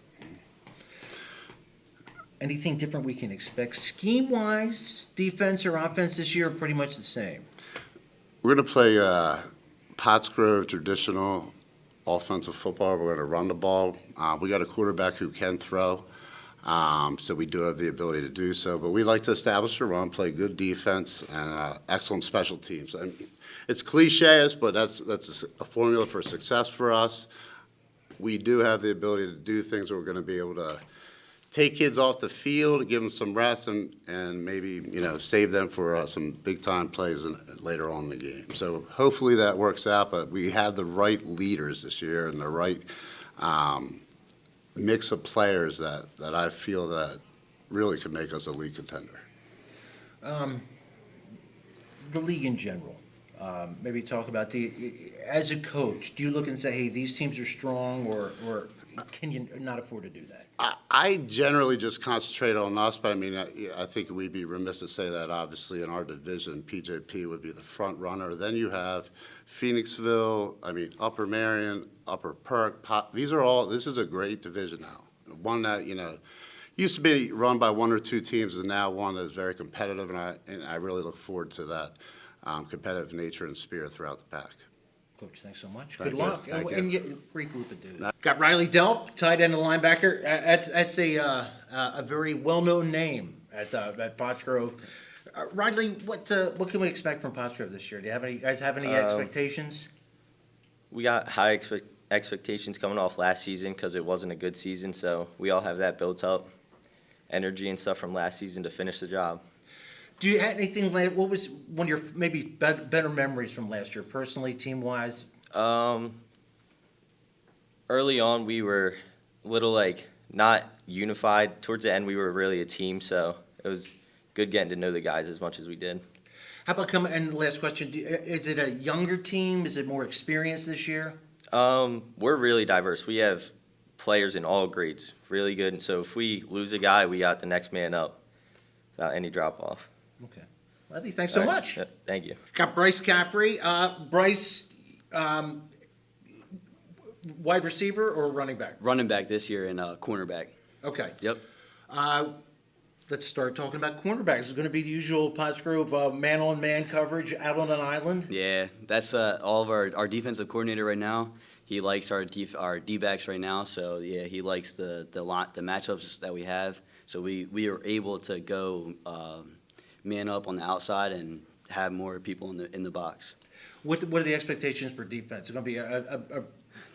anything different we can expect scheme-wise, defense or offense this year, are pretty much the same. We're going to play Pottsgrove traditional offensive football. We're going to run the ball. We got a quarterback who can throw, so we do have the ability to do so. But we like to establish a run, play good defense, and excellent special teams. I mean, it's cliches, but that's a formula for success for us. We do have the ability to do things where we're going to be able to take kids off the field, give them some rest, and maybe save them for some big-time plays later on in the game. So hopefully that works out, but we have the right leaders this year and the right mix of players that I feel that really could make us a league contender. The league in general, maybe talk about as a coach, do you look and say, hey, these teams are strong, or can you not afford to do that? I generally just concentrate on us, but I mean, I think we'd be remiss to say that obviously in our division, PJP would be the front runner. Then you have Phoenixville, Upper Marion, Upper Perk, this is a great division now. One that, used to be run by one or two teams, is now one that is very competitive, and I really look forward to that competitive nature and spirit throughout the pack. Coach, thanks so much. Thank Good you. luck. Thank And you. great group of dudes. Got Riley Delp, tight end and linebacker. That's a very well-known name at Pottsgrove. Riley, what can we expect from Pottsgrove this year? Do you guys have any expectations? We got high expectations coming off last season because it wasn't a good season, so we all have that built up energy and stuff from last season to finish the job. Do you have anything? What was one of your maybe better memories from last year, personally, team wise? Early on, we were a little not unified. Towards the end, we were really a team, so it was good getting to know the guys as much as we did. How about and last question, is it a younger team? Is it more experienced this year? We're really diverse. We have players in all grades, really good. And so if we lose a guy, we got the next man up without any drop off. Okay. Well, thanks so much. Yep, thank you. Got Bryce Capri. Bryce, wide receiver or running back? Running back this year and cornerback. Okay. Yep. Let's start talking about cornerbacks. It's going to be the usual Pottsgrove man-on-man coverage out on an island. Yeah, that's all of our defensive coordinator right now. He likes our D-backs right now, so yeah, he likes the matchups that we have. So we are able to go man up on the outside and have more people in the box. What are the expectations for defense? Is it going to be a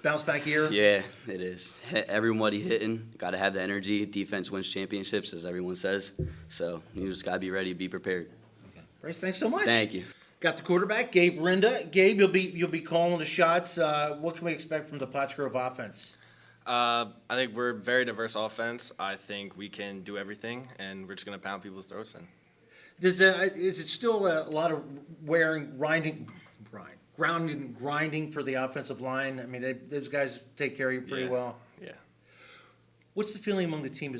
bounce back year? Yeah, it is. Everybody hitting, got to have the energy. Defense wins championships, as everyone says. So you just got to be ready, be prepared. Okay. Bryce, thanks so much. Thank you. Got the quarterback, Gabe Rinda. Gabe, you'll be calling the shots. What can we expect from the Pottsgrove offense? I think we're a very diverse offense. I think we can do everything, and we're just going to pound people's throats in. Is it still a lot of grinding for the offensive line? I mean, those guys take care of you pretty well. Yeah. What's the feeling among the team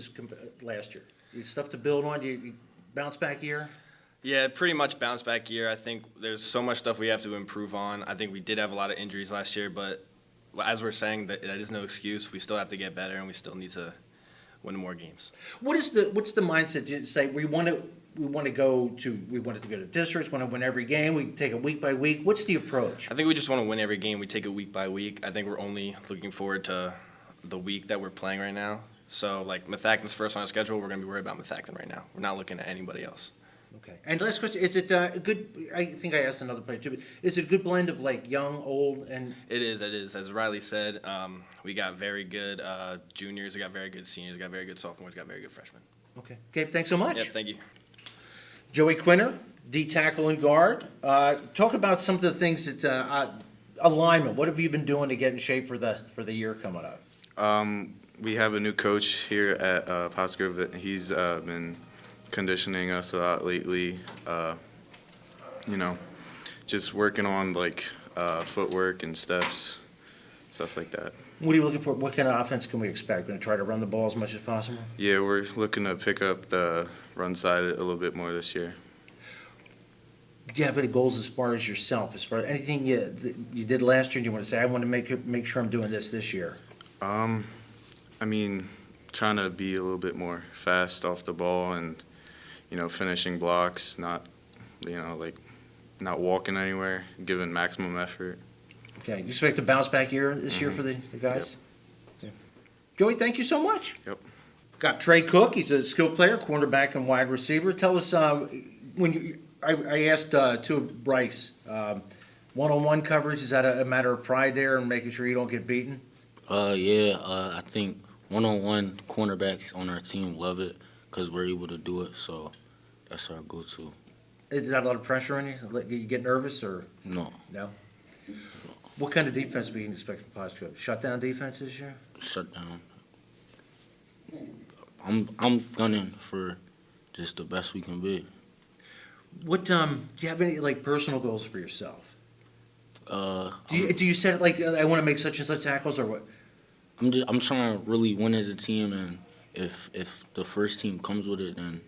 last year? Do you stuff to build on? Do you bounce back year? Yeah, pretty much bounce back year. I think there's so much stuff we have to improve on. I think we did have a lot of injuries last year, but as we're saying, that is no excuse. We still have to get better, and we still need to win more games. What's the mindset? You say we want to go to districts, want to win every game. We take it week by week. What's the approach? I think we just want to win every game. We take it week by week. I think we're only looking forward to the week that we're playing right now. So, Methacton's first on our schedule, we're going to be worried about Methacton right now. We're not looking at anybody else. Okay. And last question, is it a good, I think I asked another player too, but is it a good blend of young, old, and? It is. As Riley said, we got very good juniors, we got very good seniors, we got very good sophomores, we got very good freshmen. Okay. Gabe, thanks so much. Yep, thank you. Joey Quinner, D tackle and guard. Talk about some of the things that, alignment, what have you been doing to get in shape for the year coming up? We have a new coach here at Pottsgrove. He's been conditioning us a lot lately, just working on footwork and steps, stuff like that. What are you looking for? What kind of offense can we expect? Going to try to run the ball as much as possible? Yeah, we're looking to pick up the run side a little bit more this year. Do you have any goals as far as yourself, as far as anything you did last year and you want to say, I want to make sure I'm doing this year? Trying to be a little bit more fast off the ball and finishing blocks, not walking anywhere, giving maximum effort. Okay, you expect a bounce back year this year for the guys? Yep. Okay. Joey, thank you so much. Yep. Got Trey Cook, he's a skilled player, cornerback and wide receiver. Tell us, I asked Bryce, one-on-one coverage, is that a matter of pride there and making sure you don't get beaten? I think one-on-one cornerbacks on our team love it because we're able to do it, so that's our go-to. Is that a lot of pressure on you? You get nervous or? No. No? What kind of defense we can expect from Pottsgrove? Shutdown defense this year? Shutdown. I'm gunning for just the best we can be. What do you have any personal goals for yourself? Do you set it I want to make such and such tackles or what? I'm trying to really win as a team, and if the first team comes with it, then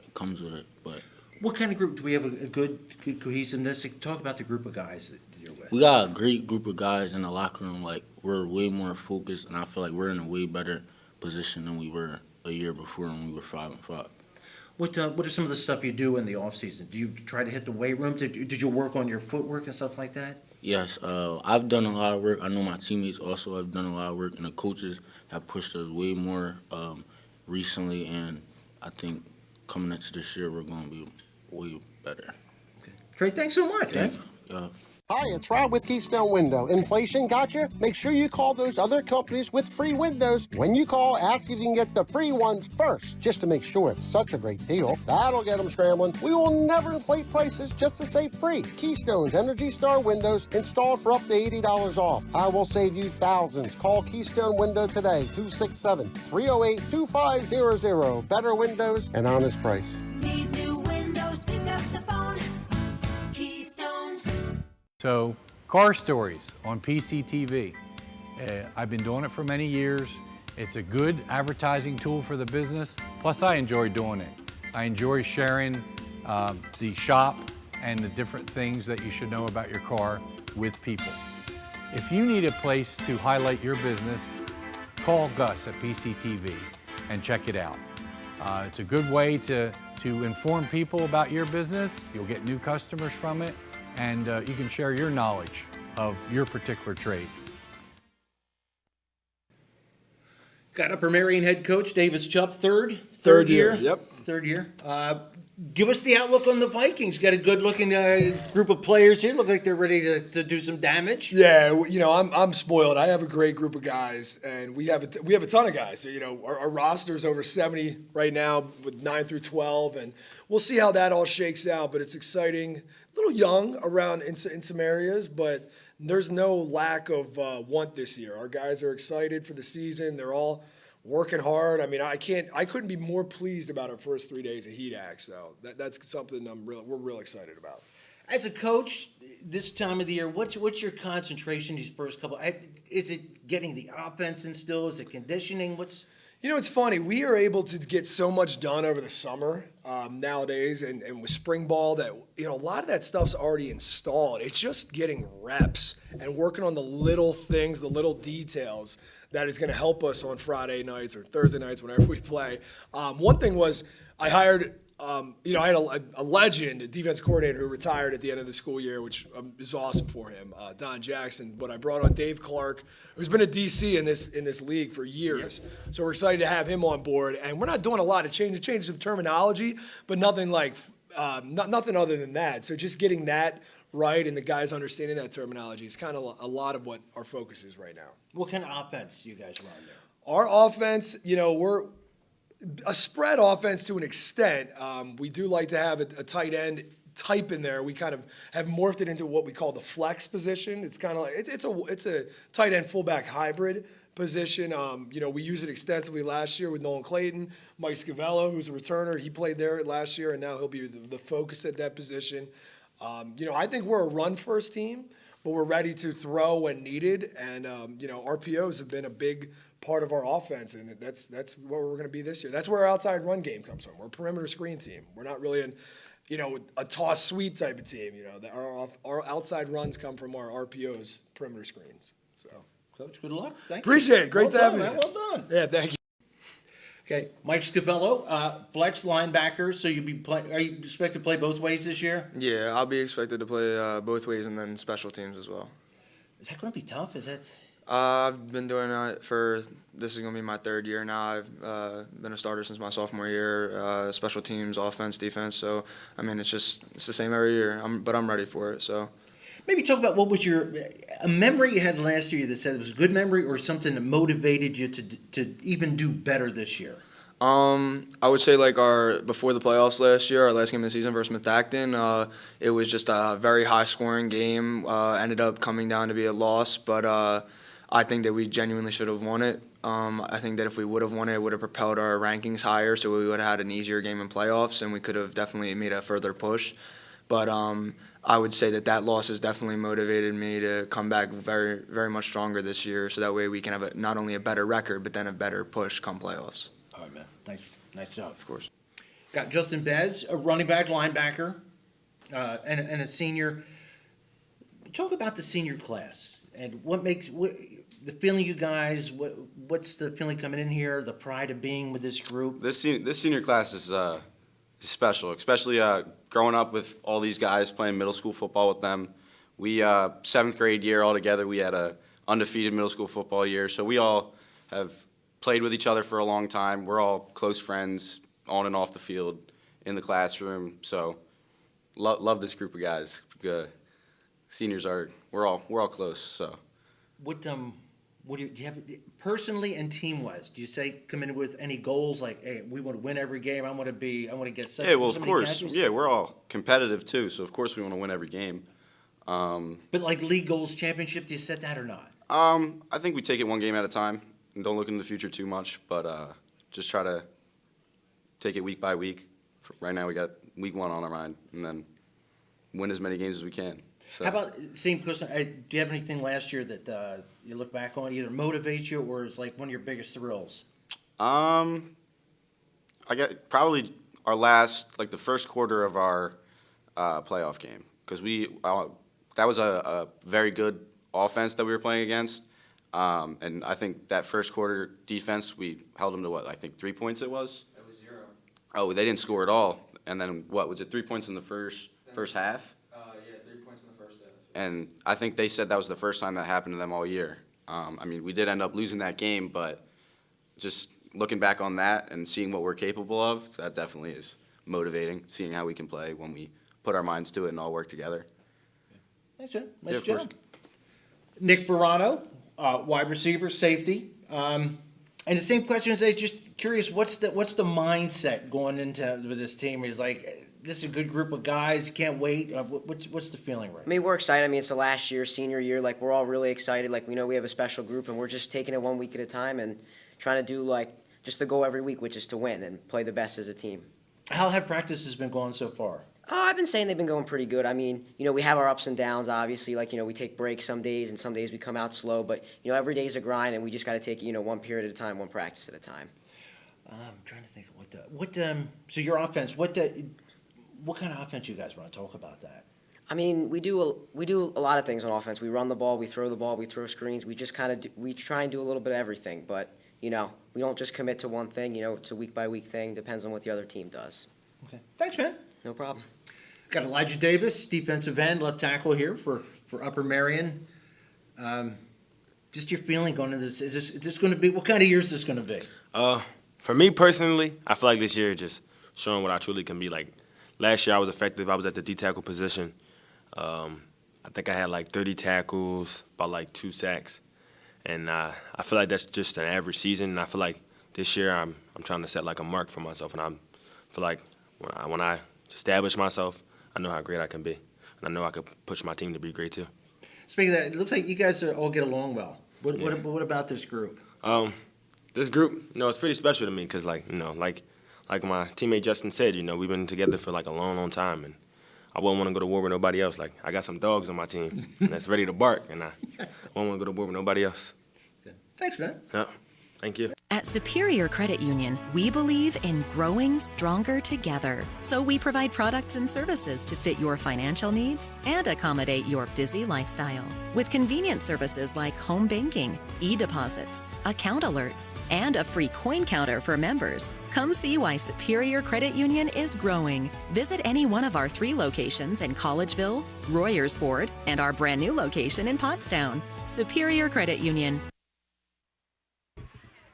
it comes with it. But what kind of group do we have? A good cohesiveness. Talk about the group of guys that you're with. We got a great group of guys in the locker room. We're way more focused, and I feel like we're in a way better position than we were a year before when we were 5-5. What are some of the stuff you do in the off season? Do you try to hit the weight room? Did you work on your footwork and stuff like that? Yes, I've done a lot of work. I know my teammates also have done a lot of work, and the coaches have pushed us way more recently, and I think coming into this year, we're going to be way better. Okay. Trey, thanks so much. Thank you. Yeah. Hi, it's Rob with Keystone Window. Inflation got you? Make sure you call those other companies with free windows. When you call, ask if you can get the free ones first, just to make sure it's such a great deal. That'll get them scrambling. We will never inflate prices just to say free. Keystone's Energy Star windows installed for up to $80 off. I will save you thousands. Call Keystone Window today, 267-308-2500. Better windows and honest price. Need new windows, pick up the phone. Keystone. So, car stories on PCTV. I've been doing it for many years. It's a good advertising tool for the business. Plus, I enjoy doing it. I enjoy sharing the shop and the different things that you should know about your car with people. If you need a place to highlight your business, call Gus at PCTV and check it out. It's a good way to inform people about your business. You'll get new customers from it, and you can share your knowledge of your particular trade. Got Upper Marion head coach Davis Chubb, third year. Yep. Third year. Give us the outlook on the Vikings. Got a good-looking group of players here. Look like they're ready to do some damage. Yeah, I'm spoiled. I have a great group of guys, and we have a ton of guys. So, our roster's over 70 right now with 9 through 12, and we'll see how that all shakes out. But it's exciting. A little young around in some areas, but there's no lack of want this year. Our guys are excited for the season. They're all working hard. I mean, I couldn't be more pleased about our first 3 days of HEDAC. So that's something we're real excited about. As a coach, this time of the year, what's your concentration these first couple? Is it getting the offense instilled? Is it conditioning? It's funny. We are able to get so much done over the summer nowadays, and with spring ball that a lot of that stuff's already installed. It's just getting reps and working on the little things, the little details that is going to help us on Friday nights or Thursday nights whenever we play. One thing was I hired. I had a legend, a defense coordinator who retired at the end of the school year, which is awesome for him, Don Jackson. But I brought on Dave Clark, who's been a DC in this league for years. Yep. So we're excited to have him on board. And we're not doing a lot of change some terminology, but nothing like nothing other than that. So just getting that right and the guys understanding that terminology is kind of a lot of what our focus is right now. What kind of offense do you guys run there? Our offense, we're a spread offense to an extent. We do like to have a tight end type in there. We kind of have morphed it into what we call the flex position. It's kind of like it's a tight end fullback hybrid position. We used it extensively last year with Nolan Clayton, Mike Scavello, who's a returner. He played there last year, and now he'll be the focus at that position. I think we're a run-first team, but we're ready to throw when needed. And RPOs have been a big part of our offense, and that's what we're going to be this year. That's where our outside run game comes from. We're a perimeter screen team. We're not really a toss sweep type of team. Our outside runs come from our RPOs, perimeter screens. So, Coach, good luck. Thank you. Appreciate it. Great to have you. Well done. Yeah, thank you. Okay, Mike Scavello, flex linebacker. So are you expected to play both ways this year? Yeah, I'll be expected to play both ways and then special teams as well. Is that going to be tough? Is that? I've been doing it this is going to be my third year now. I've been a starter since my sophomore year, special teams, offense, defense. So, it's the same every year, but I'm ready for it. So, maybe talk about what was a memory you had last year that said it was a good memory or something that motivated you to even do better this year? I would say before the playoffs last year, our last game of the season versus Smith Acton, it was just a very high scoring game. Ended up coming down to be a loss, but I think that we genuinely should have won it. I think that if we would have won it, it would have propelled our rankings higher, so we would have had an easier game in playoffs, and we could have definitely made a further push. But I would say that loss has definitely motivated me to come back very, very much stronger this year, so that way we can have not only a better record, but then a better push come playoffs. All right, man. Nice job. Of course. Got Justin Bez, a running back, linebacker, and a senior. Talk about the senior class and the feeling you guys. What's the feeling coming in here? The pride of being with this group. This senior class is special, especially growing up with all these guys playing middle school football with them. We 7th grade year all together. We had a undefeated middle school football year, so we all have played with each other for a long time. We're all close friends on and off the field, in the classroom. So love this group of guys. Good. seniors are, we're all close, so. What do you have personally and team-wise? Do you say come in with any goals like, hey, we want to win every game? I want to get such. Yeah, well, so of many course, catches? yeah, we're all competitive too, so of course we want to win every game. But like league goals, championship, do you set that or not? I think we take it one game at a time and don't look into the future too much, but just try to take it week by week. Right now we got week 1 on our mind, and then win as many games as we can. So. How about same question? Do you have anything last year that you look back on either motivates you or is like one of your biggest thrills? I got probably our last, like the first quarter of our playoff game, because that was a very good offense that we were playing against, and I think that first quarter defense we held them to what, I think 3 points it was. It was 0. Oh, they didn't score at all, and then what was it, 3 points in the first half? Yeah, 3 points in the first half. And I think they said that was the first time that happened to them all year. I mean, we did end up losing that game, but just looking back on that and seeing what we're capable of, that definitely is motivating, seeing how we can play when we put our minds to it and all work together. Thanks, man. Yeah, Nice of course. job. Nick Verano, wide receiver, safety. And the same question is, just curious, what's the mindset going into with this team? He's like, this is a good group of guys. Can't wait. What's the feeling right I mean, we're excited. I mean, it's the last year, senior year. Like, we're all really excited. Like, we know we have a special group, and we're just taking it 1 week at a time and trying to do, like, just the goal every week, which is to win and play the best as a team. How have practices been going so far? I've been saying they've been going pretty good. I mean, we have our ups and downs, obviously. Like, we take breaks some days, and some days we come out slow. But, every day's a grind, and we just got to take, one period at a time, one practice at a time. I'm trying to think of so your offense, what kind of offense you guys run? Talk about that. I mean, we do a lot of things on offense. We run the ball, we throw the ball, we throw screens. We just we try and do a little bit of everything. But, we don't just commit to one thing. It's a week-by-week thing. Depends on what the other team does. Okay. Thanks, man. No problem. Got Elijah Davis, defensive end, left tackle here for Upper Marion. Just your feeling going into this. Is this going to be, what kind of year is this going to be? For me personally, I feel like this year just showing what I truly can be. Like, last year I was effective. I was at the D-tackle position. I think I had like 30 tackles, about like 2 sacks. And I feel like that's just an average season. And I feel like this year I'm trying to set like a mark for myself. And I feel like when I establish myself, I know how great I can be. And I know I could push my team to be great too. Speaking of that, it looks like you guys all get along well. What about this group? This group, it's pretty special to me because, like my teammate Justin said, we've been together for like a long, long time, and I wouldn't want to go to war with nobody else. Like, I got some dogs on my team that's ready to bark, and I wouldn't want to go to war with nobody else. Thanks, man. Yeah, thank you. At Superior Credit Union, we believe in growing stronger together. So we provide products and services to fit your financial needs and accommodate your busy lifestyle. With convenient services like home banking, e-deposits, account alerts, and a free coin counter for members. Come see why Superior Credit Union is growing. Visit any one of our 3 locations in Collegeville, Royersford, and our brand new location in Pottstown. Superior Credit Union.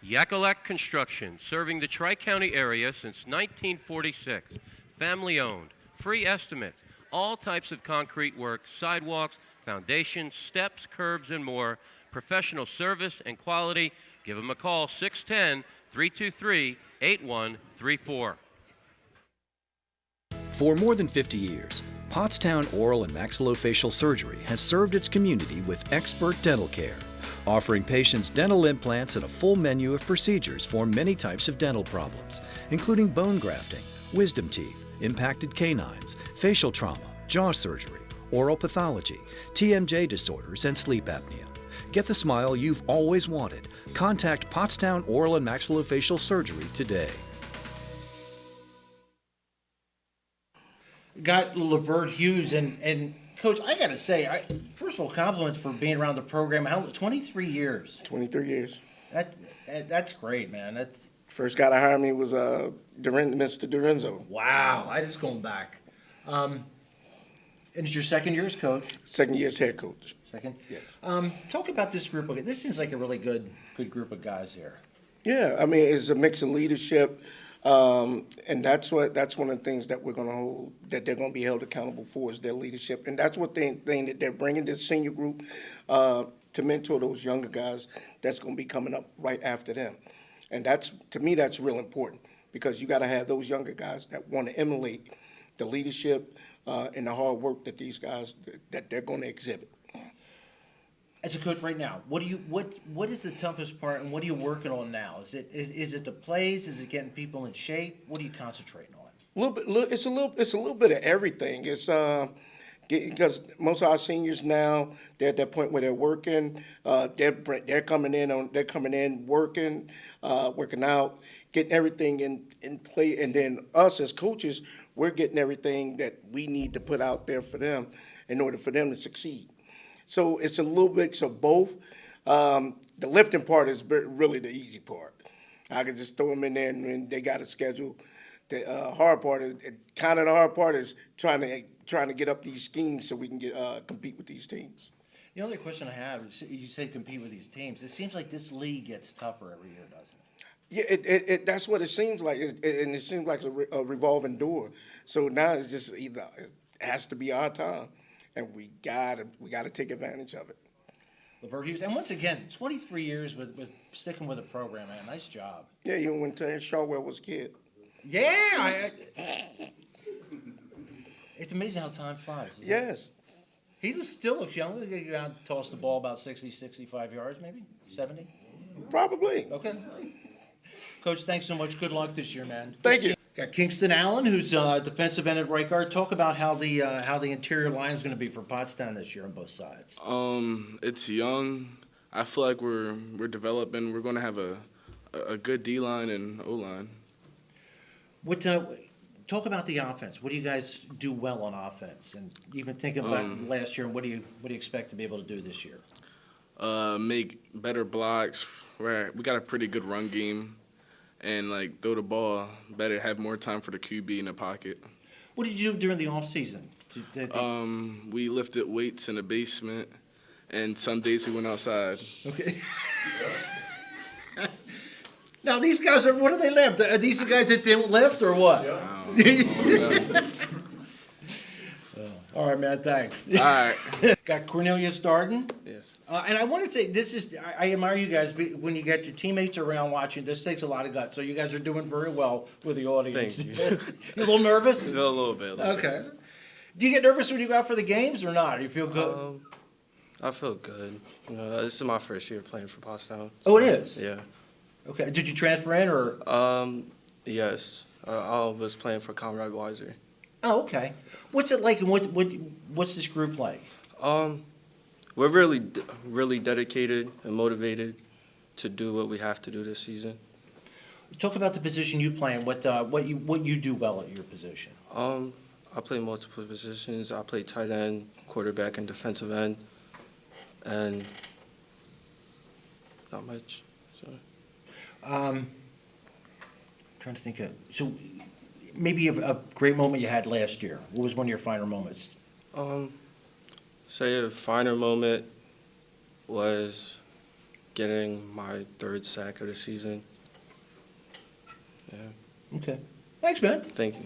Yakalak Construction, serving the Tri-County area since 1946. Family owned, free estimates, all types of concrete work, sidewalks, foundations, steps, curbs, and more. Professional service and quality. Give them a call, 610-323-8134. For more than 50 years, Pottstown Oral and Maxillofacial Surgery has served its community with expert dental care, offering patients dental implants and a full menu of procedures for many types of dental problems, including bone grafting, wisdom teeth, impacted canines, facial trauma, jaw surgery, oral pathology, TMJ disorders, and sleep apnea. Get the smile you've always wanted. Contact Pottstown Oral and Maxillofacial Surgery today. Got Lavert Hughes and Coach, I gotta say, first of all, compliments for being around the program. 23 years. 23 years. That's great, man. First guy to hire me was Mr. Dorenzo. Wow, I just going back. And it's your second year as coach. Second year as head coach. Second. Yes. Talk about this group. This seems like a really good group of guys here. Yeah, I mean, it's a mix of leadership, And that's one of the things that they're gonna be held accountable for is their leadership. And that's what thing that they're bringing this senior group, to mentor those younger guys that's gonna be coming up right after them. And to me, that's real important because you gotta have those younger guys that wanna emulate the leadership, and the hard work that these guys, that they're gonna exhibit. As a coach right now, what is the toughest part, and what are you working on now? Is it the plays? Is it getting people in shape? What are you concentrating on? It's a little bit of everything. It's because most of our seniors now, they're at that point where they're working. They're coming in working out, getting everything in play, and then us as coaches, we're getting everything that we need to put out there for them in order for them to succeed. So it's a little mix of both. The lifting part is really the easy part. I can just throw them in there and they got a schedule. The hard part is trying to get up these schemes so we can compete with these teams. The only question I have is, you say compete with these teams. It seems like this league gets tougher every year, doesn't it? Yeah, that's what it seems like, and it seems like a revolving door. So now it's just either it has to be our time, and we gotta take advantage of it. Lavert Hughes, and once again, 23 years with sticking with the program, man. Nice job. Yeah, even when Terrence Shawwell was a kid. Yeah, it's amazing how time flies. Yes. He still looks young. He got out and toss the ball about 60, 65 yards, maybe 70. Probably. Okay. Coach, thanks so much. Good luck this year, man. Thank you. Got Kingston Allen, who's defensive end at right guard. Talk about how the interior line is going to be for Pottstown this year on both sides. It's young. I feel like we're developing. We're going to have a good D line and O line. Talk about the offense. What do you guys do well on offense? And even thinking about last year, what do you expect to be able to do this year? Make better blocks. We got a pretty good run game. And, throw the ball better, have more time for the QB in the pocket. What did you do during the offseason? We lifted weights in the basement, and some days we went outside. Okay. Now, these guys what do they lift? Are these the guys that didn't lift or what? All right, man, thanks. All right. Got Cornelius Darden. Yes. And I want to say, I admire you guys when you get your teammates around watching. This takes a lot of guts. So you guys are doing very well with the audience. Thank you. You a little nervous? A little bit. Okay. Do you get nervous when you go out for the games or not? Do you feel good? I feel good. This is my first year playing for Pottstown. Oh, it is? Yeah. Okay. Did you transfer in or? Yes. I was playing for Conrad Weiser. Oh, okay. What's it like, and what's this group like? We're really dedicated and motivated to do what we have to do this season. Talk about the position you play and what you do well at your position. I play multiple positions. I play tight end, quarterback, and defensive end, and not much. So. Trying to think so maybe a great moment you had last year. What was one of your finer moments? Say a finer moment was getting my third sack of the season. Yeah. Okay. Thanks, man. Thank you.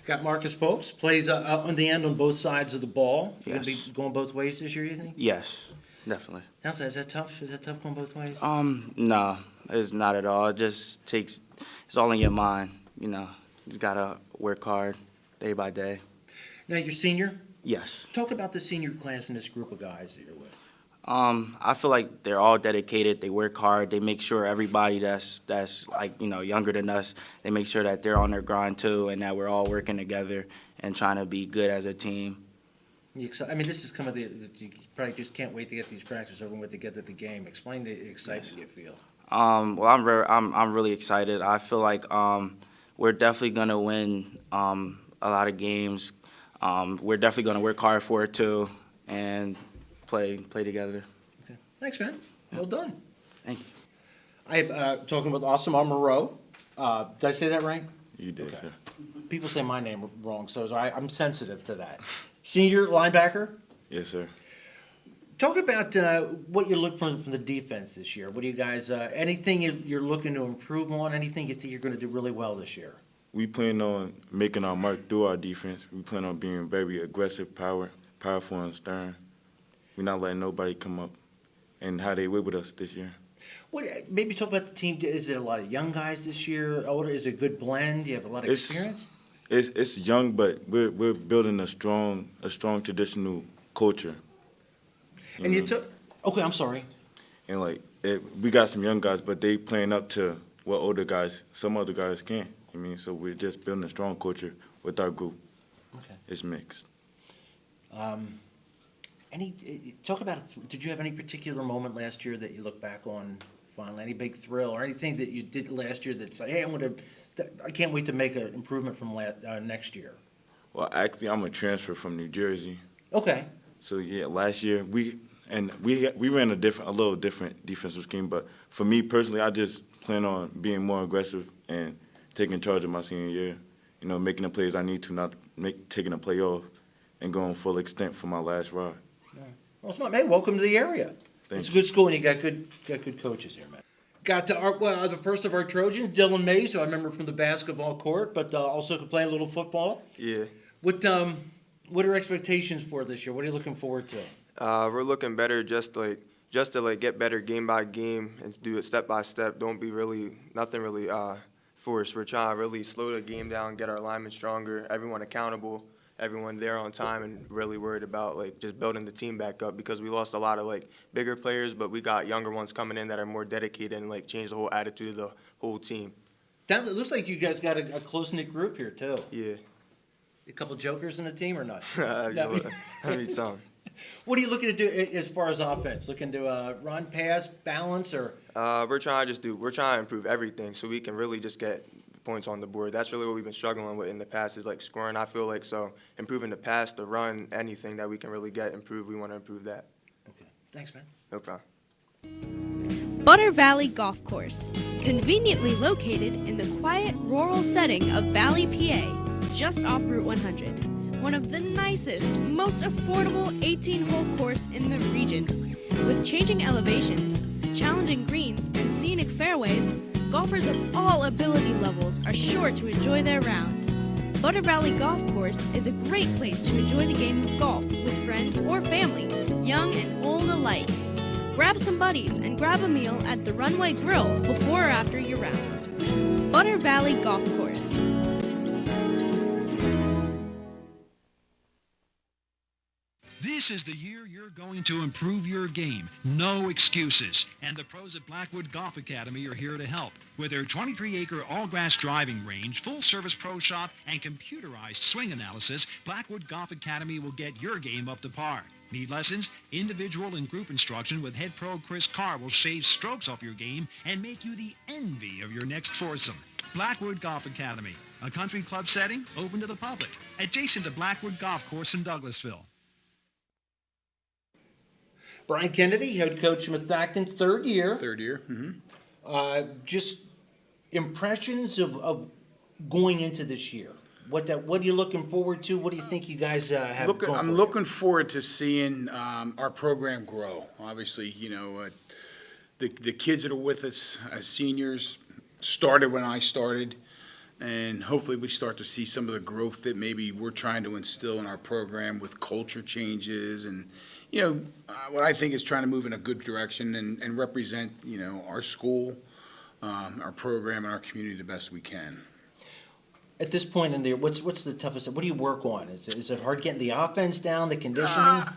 Got Marcus Popes, plays on the end on both sides of the ball. You Yes. going to be going both ways this year, you think? Yes, definitely. How's that? Is that tough? Is that tough going both ways? No, it's not at all. It just takes, it's all in your mind, You just gotta work hard day by day. Now, you're senior? Yes. Talk about the senior class and this group of guys that you're with. I feel like they're all dedicated. They work hard. They make sure everybody that's younger than us, they make sure that they're on their grind too, and that we're all working together and trying to be good as a team. I mean, this is you probably just can't wait to get these practices over with to get to the game. Explain the excitement you feel. Well, I'm really excited. I feel like we're definitely gonna win a lot of games. We're definitely gonna work hard for it too, and play together. Okay. Thanks, man. Well done. Thank you. I'm talking with Asamar Moreau. Did I say that right? You did, Okay. sir. People say my name wrong, so I'm sensitive to that. Senior linebacker. Yes, sir. Talk about what you look from the defense this year. What do you guys, anything you're looking to improve on? Anything you think you're going to do really well this year? We plan on making our mark through our defense. We plan on being very aggressive, powerful, and stern. We're not letting nobody come up and how they win with us this year. What, maybe talk about the team. Is it a lot of young guys this year? Older? Is it a good blend? Do you have a lot of experience? It's young, but we're building a strong traditional culture. And you took. Okay, I'm sorry. And we got some young guys, but they playing up to what older guys, some other guys can't. I mean, so we're just building a strong culture with our group. Okay. It's mixed. Talk about? Did you have any particular moment last year that you look back on fondly? Any big thrill or anything that you did last year that's like, hey, I can't wait to make an improvement from next year. Well, actually, I'm a transfer from New Jersey. Okay. So yeah, last year we ran a little different defensive scheme, but for me personally, I just plan on being more aggressive and taking charge of my senior year. You know, making the plays I need to, not taking a play off, and going full extent for my last ride. Yeah. Well, smart man. Welcome to the area. It's a good school, and you got good coaches here, man. Got to the first of our Trojans, Dylan Mays, who I remember from the basketball court, but also could play a little football. Yeah. What are expectations for this year? What are you looking forward to? We're looking better, just to get better game by game and do it step by step. Don't be nothing really forced. We're trying to really slow the game down, get our linemen stronger, everyone accountable, everyone there on time, and really worried about just building the team back up, because we lost a lot of bigger players, but we got younger ones coming in that are more dedicated and change the whole attitude of the whole team. It looks like you guys got a close-knit group here too. Yeah. A couple jokers in the team or not? I mean, some. What are you looking to do as far as offense? Looking to run, pass, balance, or? We're trying to improve everything so we can really just get points on the board. That's really what we've been struggling with in the past, is scoring. I feel so improving the pass, the run, anything that we can really get improved, we want to improve that. Okay. Thanks, man. No problem. Butter Valley Golf Course, conveniently located in the quiet rural setting of Valley, PA, just off Route 100. One of the nicest, most affordable 18-hole course in the region. With changing elevations, challenging greens, and scenic fairways, golfers of all ability levels are sure to enjoy their round. Butter Valley Golf Course is a great place to enjoy the game of golf with friends or family, young and old alike. Grab some buddies and grab a meal at the Runway Grill before or after your round. Butter Valley Golf Course. This is the year you're going to improve your game. No excuses. And the pros at Blackwood Golf Academy are here to help. With their 23-acre all-grass driving range, full-service pro shop, and computerized swing analysis, Blackwood Golf Academy will get your game up to par. Need lessons? Individual and group instruction with head pro Chris Carr will shave strokes off your game and make you the envy of your next foursome. Blackwood Golf Academy, a country club setting open to the public, adjacent to Blackwood Golf Course in Douglasville. Brian Kennedy, head coach with Acton, third year. Mm-hmm. Just impressions of going into this year. What are you looking forward to? What do you think you guys have going I'm looking forward to seeing our program grow. Obviously, the kids that are with us as seniors started when I started, and hopefully we start to see some of the growth that maybe we're trying to instill in our program with culture changes and, what I think is trying to move in a good direction and represent, our school, our program, and our community the best we can. At this point in there, what's the toughest? What do you work on? Is it hard getting the offense down, the conditioning? I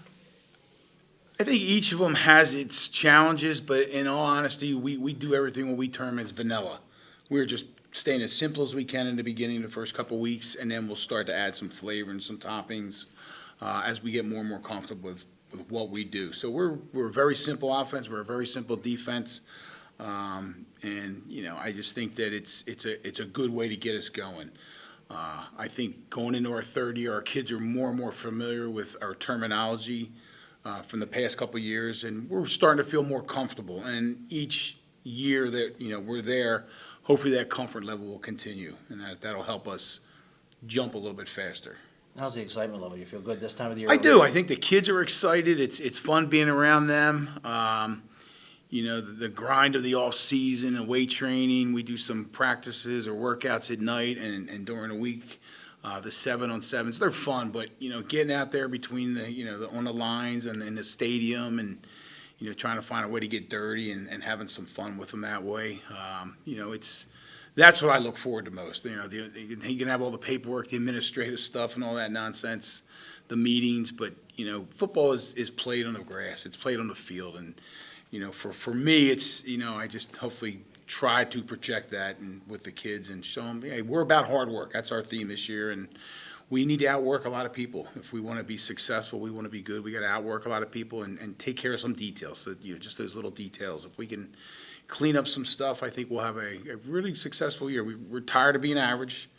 think each of them has its challenges, but in all honesty, we do everything what we term as vanilla. We're just staying as simple as we can in the beginning, the first couple of weeks, and then we'll start to add some flavor and some toppings as we get more and more comfortable with what we do. So we're a very simple offense. We're a very simple defense. And I just think that it's a good way to get us going. I think going into our third year, our kids are more and more familiar with our terminology from the past couple of years, and we're starting to feel more comfortable. And each year that we're there, hopefully that comfort level will continue, and that'll help us jump a little bit faster. How's the excitement level? You feel good this time of the year? I do. I think the kids are excited. It's fun being around them. The grind of the off season and weight training. We do some practices or workouts at night and during the week. The 7-on-7s, they're fun, but getting out there between on the lines and in the stadium and trying to find a way to get dirty and having some fun with them that way. That's what I look forward to most. You can have all the paperwork, the administrative stuff, and all that nonsense, the meetings, but football is played on the grass. It's played on the field, and for me, it's I just hopefully try to project that and with the kids and show them, hey, we're about hard work. That's our theme this year, and we need to outwork a lot of people. If we want to be successful, we want to be good, we got to outwork a lot of people and take care of some details. So, just those little details. If we can clean up some stuff, I think we'll have a really successful year. We're tired of being average.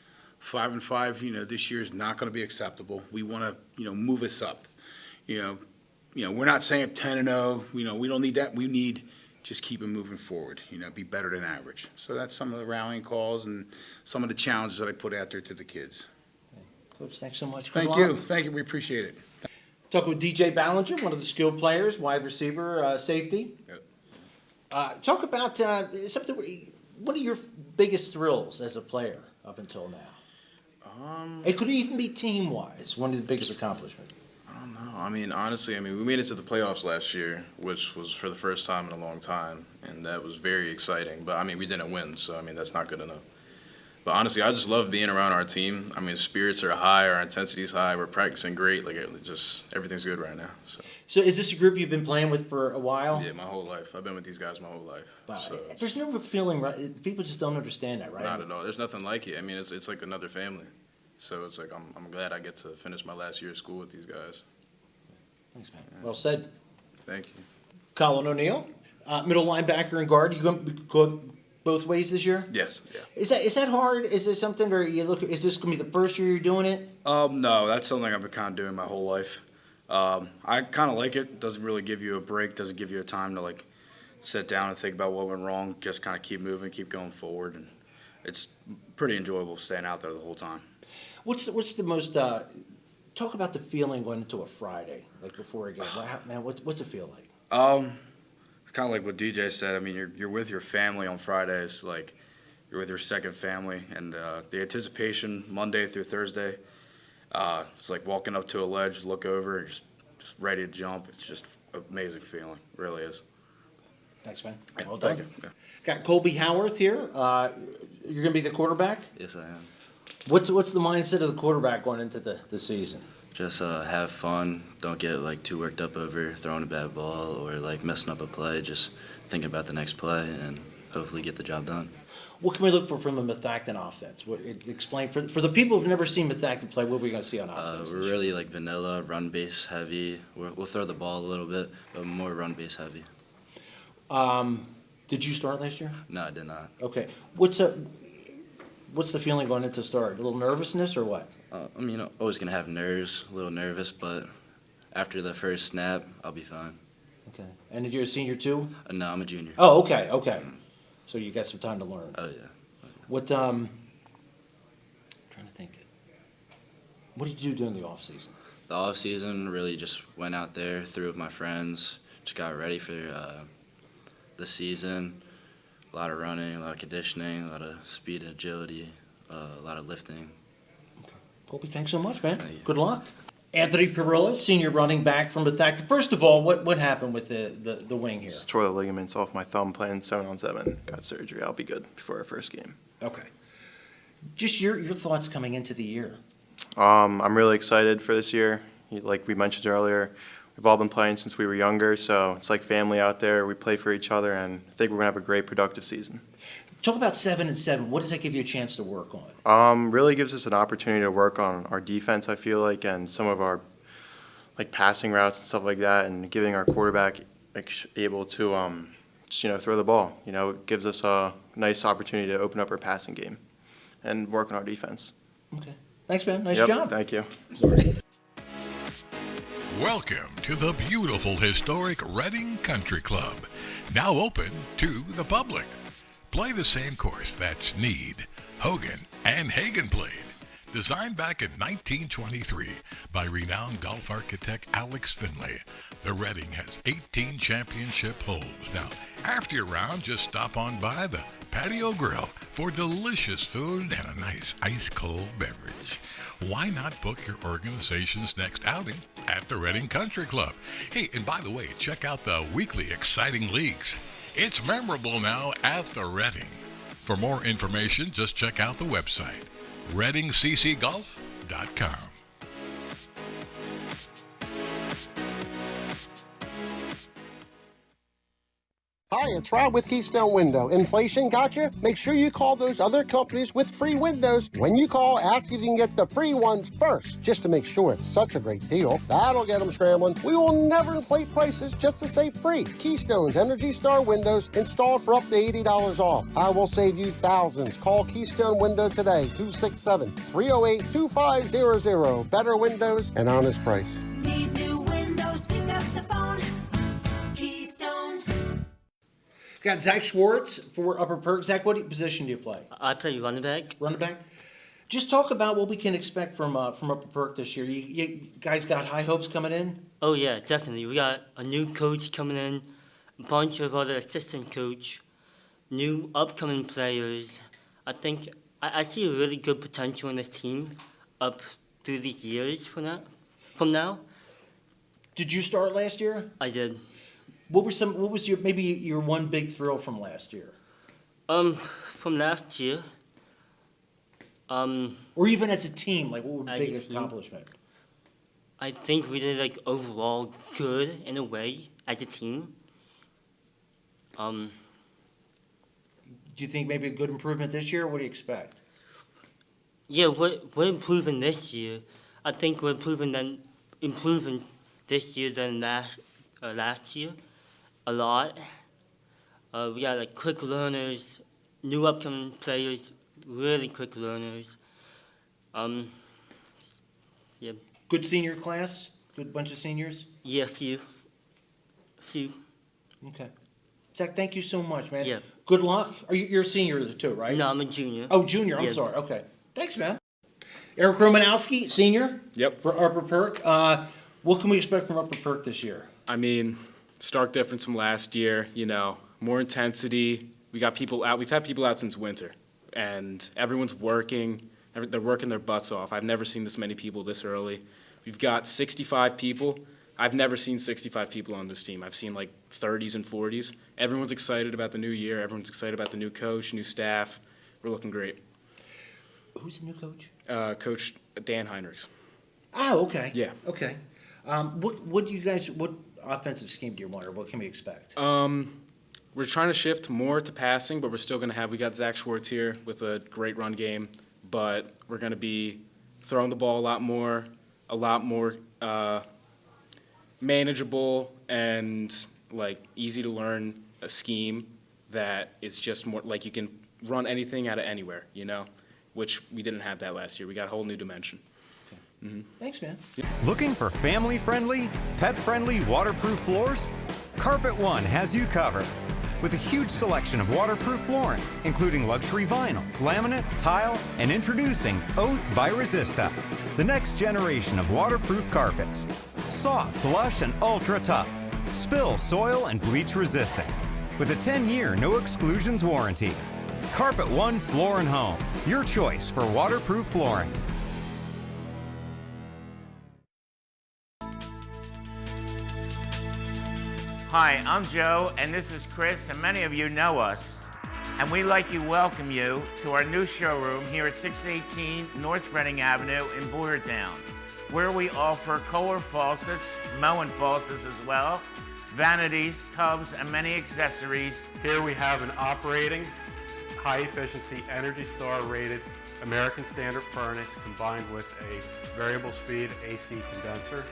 5-5, this year is not going to be acceptable. We want to, move us up. We're not saying 10-0. We don't need that. We need just keep it moving forward. Be better than average. So that's some of the rallying calls and some of the challenges that I put out there to the kids. Coach, thanks so much. Good Thank luck. you. We appreciate it. Talking with DJ Ballinger, one of the skilled players, wide receiver, safety. Yep. Talk about something. What are your biggest thrills as a player up until now? It could even be team-wise. One of the biggest accomplishments. I don't know. Honestly, we made it to the playoffs last year, which was for the first time in a long time, and that was very exciting. But we didn't win, so that's not good enough. But honestly, I just love being around our team. Spirits are high, our intensity is high, we're practicing great. Everything's good right now. So is this a group you've been playing with for a while? Yeah, my whole life. I've been with these guys my whole life. Wow. So There's no feeling, right? People just don't understand that, right? not at all. There's nothing like it. It's like another family. So it's like I'm glad I get to finish my last year of school with these guys. Thanks, man. Well said. Thank you. Colin O'Neill, middle linebacker and guard. You going to go both ways this year? Yes. Yeah. Is that hard? Is it something, or is this going to be the first year you're doing it? No, that's something I've been kind of doing my whole life. I kind of like it. Doesn't really give you a break. Doesn't give you a time to sit down and think about what went wrong. Just kind of keep moving, keep going forward, and it's pretty enjoyable staying out there the whole time. What's the most? Talk about the feeling going into a Friday, like before a game. What's it feel like? It's kind of like what DJ said. You're with your family on Fridays, you're with your second family, and the anticipation Monday through Thursday. It's like walking up to a ledge, look over, and just ready to jump. It's just an amazing feeling. It really is. Thanks, man. Yeah, Well done. thank you. Yeah. Got Colby Howarth here. You're going to be the quarterback. Yes, I am. What's the mindset of the quarterback going into the season? Just have fun. Don't get too worked up over throwing a bad ball or messing up a play. Just thinking about the next play and hopefully get the job done. What can we look for from the Methacton offense? Explain for the people who've never seen Methacton play. What are we going to see on offense? We're really vanilla, run base heavy. We'll throw the ball a little bit, but more run base heavy. Did you start last year? No, I did not. Okay. What's the feeling going into start? A little nervousness or what? Always gonna have nerves, a little nervous, but after the first snap, I'll be fine. Okay. And you're a senior too? No, I'm a junior. Oh, okay. So you got some time to learn. Oh yeah. What trying to think. What did you do during the off season? The off season really just went out there, threw with my friends, just got ready for the season. A lot of running, a lot of conditioning, a lot of speed and agility, a lot of lifting. Colby, thanks so much, man. Thank you. Good luck. Anthony Perillo, senior running back from Methacton. First of all, what happened with the wing here? Just tore the ligaments off my thumb playing 7-on-7. Got surgery. I'll be good before our first game. Okay. Just your thoughts coming into the year. I'm really excited for this year. Like we mentioned earlier, we've all been playing since we were younger, so it's like family out there. We play for each other, and I think we're going to have a great, productive season. Talk about 7-7. What does that give you a chance to work on? Really gives us an opportunity to work on our defense, I feel like, and some of our passing routes and stuff like that, and giving our quarterback able to throw the ball. It gives us a nice opportunity to open up our passing game and work on our defense. Okay. Thanks, man. Nice Yep, job. Thank you. Welcome to the beautiful historic Reading Country Club, now open to the public. Play the same course that Sneed, Hogan, and Hagen played. Designed back in 1923 by renowned golf architect Alex Finley, the Reading has 18 championship holes. Now, after your round, just stop on by the Patio Grill for delicious food and a nice ice-cold beverage. Why not book your organization's next outing at the Reading Country Club? Hey, and by the way, check out the weekly exciting leagues. It's memorable now at the Reading. For more information, just check out the website, readingccgolf.com. Hi, it's Rob with Keystone Window. Inflation got you? Make sure you call those other companies with free windows. When you call, ask if you can get the free ones first, just to make sure it's such a great deal. That'll get them scrambling. We will never inflate prices just to say free. Keystone's Energy Star windows installed for up to $80 off. I will save you thousands. Call Keystone Window today, 267-308-2500. Better windows and honest price. Need new windows, pick up the phone. Keystone. Got Zach Schwartz for Upper Perk. Zach, what position do you play? I play running back. Running back? Just talk about what we can expect from Upper Perk this year. You guys got high hopes coming in? Oh yeah, definitely. We got a new coach coming in, a bunch of other assistant coach, new upcoming players. I think I see a really good potential in this team up through these years from now. Did you start last year? I did. What was your one big thrill from last year? From last year. Or even as a team, like what was big accomplishment? I think we did like overall good in a way as a team. Do you think maybe a good improvement this year? What do you expect? Yeah, we're improving this year. I think we're improving this year than last year. A lot. We got like quick learners, new upcoming players, really quick learners. Yeah. Good senior class? Good bunch of seniors? Yeah, few. Okay. Zach, thank you so much, man. Yeah. Good luck. You're a senior too, right? No, I'm a junior. Oh, junior. I'm Yeah. sorry. Okay. Thanks, man. Eric Romanowski, senior. Yep. For Upper Perk. What can we expect from Upper Perk this year? I mean, stark difference from last year, more intensity. We got people out. We've had people out since winter, and everyone's working. They're working their butts off. I've never seen this many people this early. We've got 65 people. I've never seen 65 people on this team. I've seen like 30s and 40s. Everyone's excited about the new year. Everyone's excited about the new coach, new staff. We're looking great. Who's the new coach? Coach Dan Heinrichs. Oh, okay. Yeah. Okay. What offensive scheme do you want, or what can we expect? We're trying to shift more to passing, but we're still going to we got Zach Schwartz here with a great run game, but we're going to be throwing the ball a lot more manageable and like easy to learn a scheme that is just more like you can run anything out of anywhere, which we didn't have that last year. We got a whole new dimension. Mm-hmm. Thanks, man. Looking for family-friendly, pet-friendly, waterproof floors? Carpet One has you covered. With a huge selection of waterproof flooring, including luxury vinyl, laminate, tile, and introducing Oath by Resista, the next generation of waterproof carpets. Soft, lush, and ultra tough. Spill, soil, and bleach resistant. With a 10-year no exclusions warranty. Carpet One Floor and Home, your choice for waterproof flooring. Hi, I'm Joe, and this is Chris, and many of you know us. And we'd like to welcome you to our new showroom here at 618 North Reading Avenue in Boyertown, where we offer Kohler faucets, Moen faucets as well, vanities, tubs, and many accessories. Here we have an operating, high-efficiency, Energy Star rated American Standard furnace combined with a variable speed AC condenser.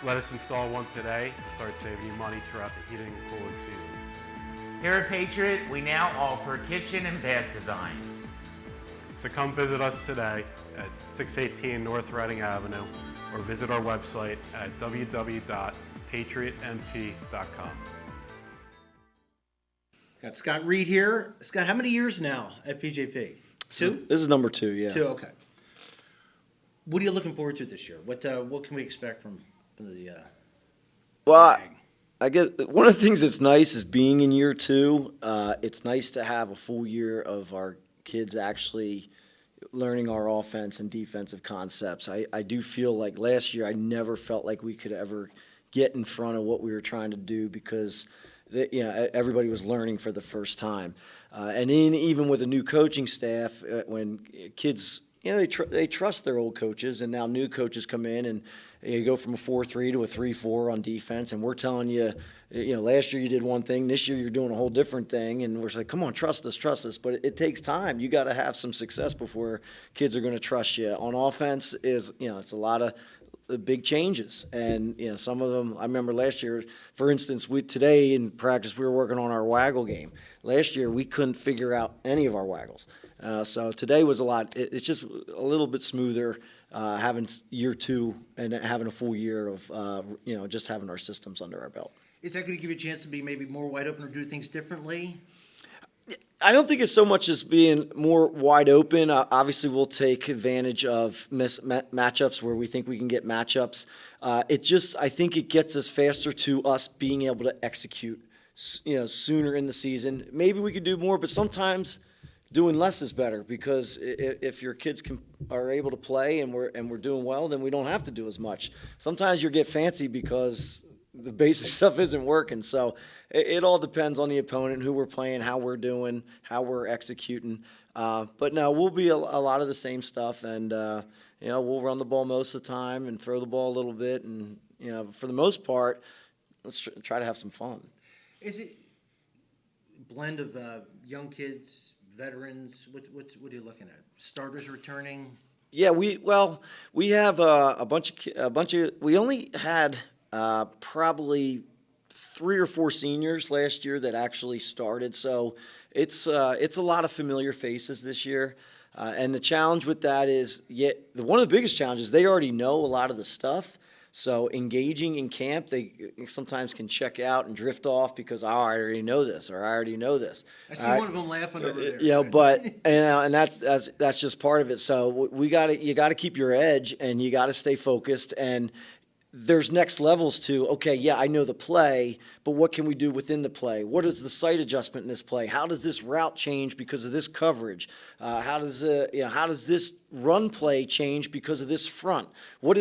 Let us install one today to start saving you money throughout the heating and cooling season. Here at Patriot, we now offer kitchen and bath designs. So come visit us today at 618 North Reading Avenue or visit our website at www.patriotnp.com. Got Scott Reed here. Scott, how many years now at PJP? Two? This is number 2, yeah. 2, okay. What are you looking forward to this year? What can we expect from the? Well, I guess one of the things that's nice is being in year two. It's nice to have a full year of our kids actually learning our offense and defensive concepts. I do feel like last year I never felt like we could ever get in front of what we were trying to do because everybody was learning for the first time. And even with a new coaching staff, when kids, they trust their old coaches, and now new coaches come in and you go from a 4-3 to a 3-4 on defense, and we're telling you, last year you did one thing, this year you're doing a whole different thing, and we're like, come on, trust us. But it takes time. You got to have some success before kids are going to trust you. On offense it's a lot of big changes, and some of them. I remember last year, for instance, today in practice we were working on our waggle game. Last year we couldn't figure out any of our waggles, so today was a lot. It's just a little bit smoother. Having year two and having a full year of just having our systems under our belt. Is that going to give you a chance to be maybe more wide open or do things differently? I don't think it's so much as being more wide open. Obviously, we'll take advantage of matchups where we think we can get matchups. I think it gets us faster to us being able to execute, sooner in the season. Maybe we could do more, but sometimes doing less is better because if your kids are able to play and we're doing well, then we don't have to do as much. Sometimes you get fancy because the basic stuff isn't working. So it all depends on the opponent, who we're playing, how we're doing, how we're executing. But no, we'll be a lot of the same stuff, and we'll run the ball most of the time and throw the ball a little bit, and for the most part, let's try to have some fun. Is it a blend of young kids, veterans? What are you looking at? Starters returning? Yeah, we have a bunch of. We only had probably 3 or 4 seniors last year that actually started, so it's a lot of familiar faces this year. And the challenge with that is, one of the biggest challenges, they already know a lot of the stuff. So engaging in camp, they sometimes can check out and drift off because I already know this, or I already know this. I see one of them laughing over there. And that's just part of it. So you got to keep your edge, and you got to stay focused. And there's next levels to, okay, yeah, I know the play, but what can we do within the play? What is the sight adjustment in this play? How does this route change because of this coverage? How does this run play change because of this front? What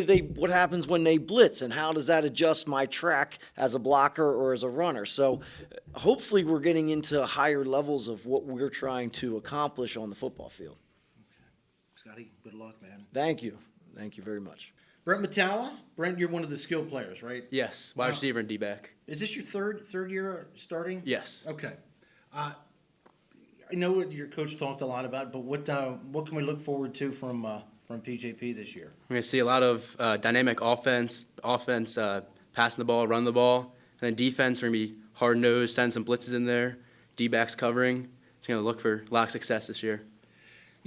happens when they blitz, and how does that adjust my track as a blocker or as a runner? So hopefully we're getting into higher levels of what we're trying to accomplish on the football field. Scotty, good luck, man. Thank you very much. Brent Matala. Brent, you're one of the skilled players, right? Yes, wide receiver and D-back. Is this your third year starting? Yes. Okay. I know what your coach talked a lot about, but what can we look forward to from PJP this year? We're going to see a lot of dynamic offense, passing the ball, run the ball, and then defense. We're going to be hard-nosed, send some blitzes in there, D-backs covering. It's going to look for a lot of success this year.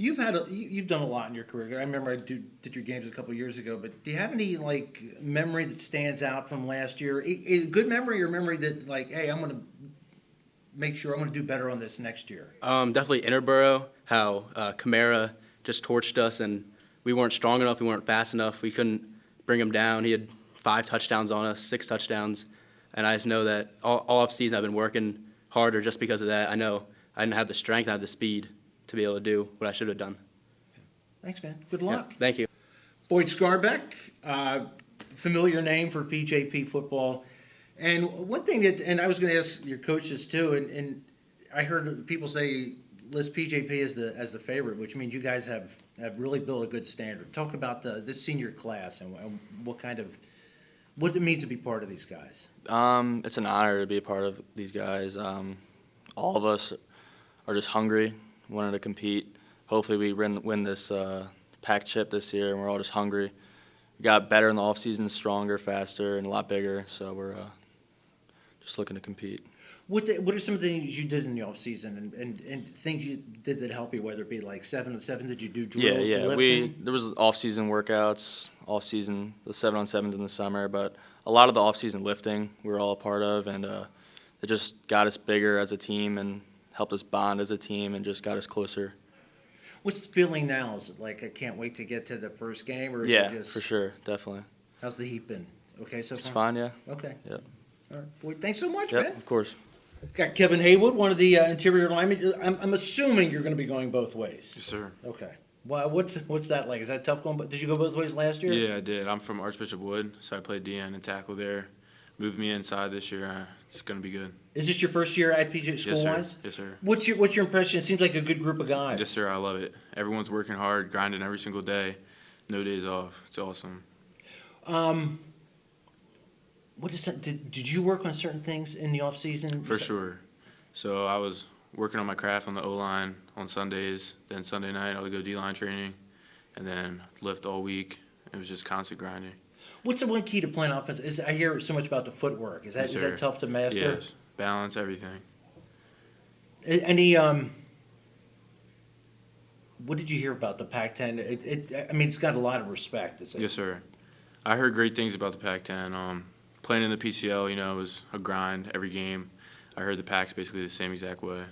You've done a lot in your career. I remember I did your games a couple of years ago, but do you have any memory that stands out from last year? A good memory, or memory that hey, I'm going to make sure I'm going to do better on this next year? Definitely Interborough, how Kamara just torched us, and we weren't strong enough, we weren't fast enough, we couldn't bring him down. He had 5 touchdowns on us, 6 touchdowns, and I just know that all off season I've been working harder just because of that. I know I didn't have the strength, I had the speed to be able to do what I should have done. Thanks, man. Good luck. Yeah, thank you. Boyd Scarbeck, familiar name for PJP football. And one thing and I was going to ask your coaches too, and I heard people say list PJP as the favorite, which means you guys have really built a good standard. Talk about this senior class and what it means to be part of these guys. It's an honor to be a part of these guys. All of us are just hungry, wanted to compete. Hopefully we win this pack chip this year, and we're all just hungry. We got better in the offseason, stronger, faster, and a lot bigger, so we're just looking to compete. What are some of the things you did in the offseason and things you did that help you, whether it be 7-on-7, did you do drills to lifting? There was off-season workouts, off-season, the 7-on-7s in the summer, but a lot of the off-season lifting we were all a part of, and it just got us bigger as a team and helped us bond as a team and just got us closer. What's the feeling now? Is it like I can't wait to get to the first game, or is Yeah, it just, for sure, definitely. how's the heat been? Okay, so It's far? fine, yeah. Okay. Yep. All right. Boy, thanks so much, Yep, man. of course. Got Kevin Haywood, one of the interior linemen. I'm assuming you're going to be going both ways. Yes, sir. Okay. Well, what's that like? Is that tough going? Did you go both ways last year? Yeah, I did. I'm from Archbishop Wood, so I played DN and tackle there. Moved me inside this year. It's going to be good. Is this your first year at PJ Yes, sir. school-wise? Yes, sir. What's your impression? It seems like a good group of guys. Yes, sir. I love it. Everyone's working hard, grinding every single day. No days off. It's awesome. What is that? Did you work on certain things in the off season? For sure. So I was working on my craft on the O-line on Sundays. Then Sunday night I would go D-line training, and then lift all week. It was just constant grinding. What's the one key to playing offense? I hear so much about the footwork. Is Yes, that sir. tough to master? Yes. Balance, everything. Any what did you hear about the Pac-10? I mean, it's got a lot of respect. Yes, sir. I heard great things about the Pac-10. Playing in the PCL, it was a grind every game. I heard the Pac's basically the same exact way.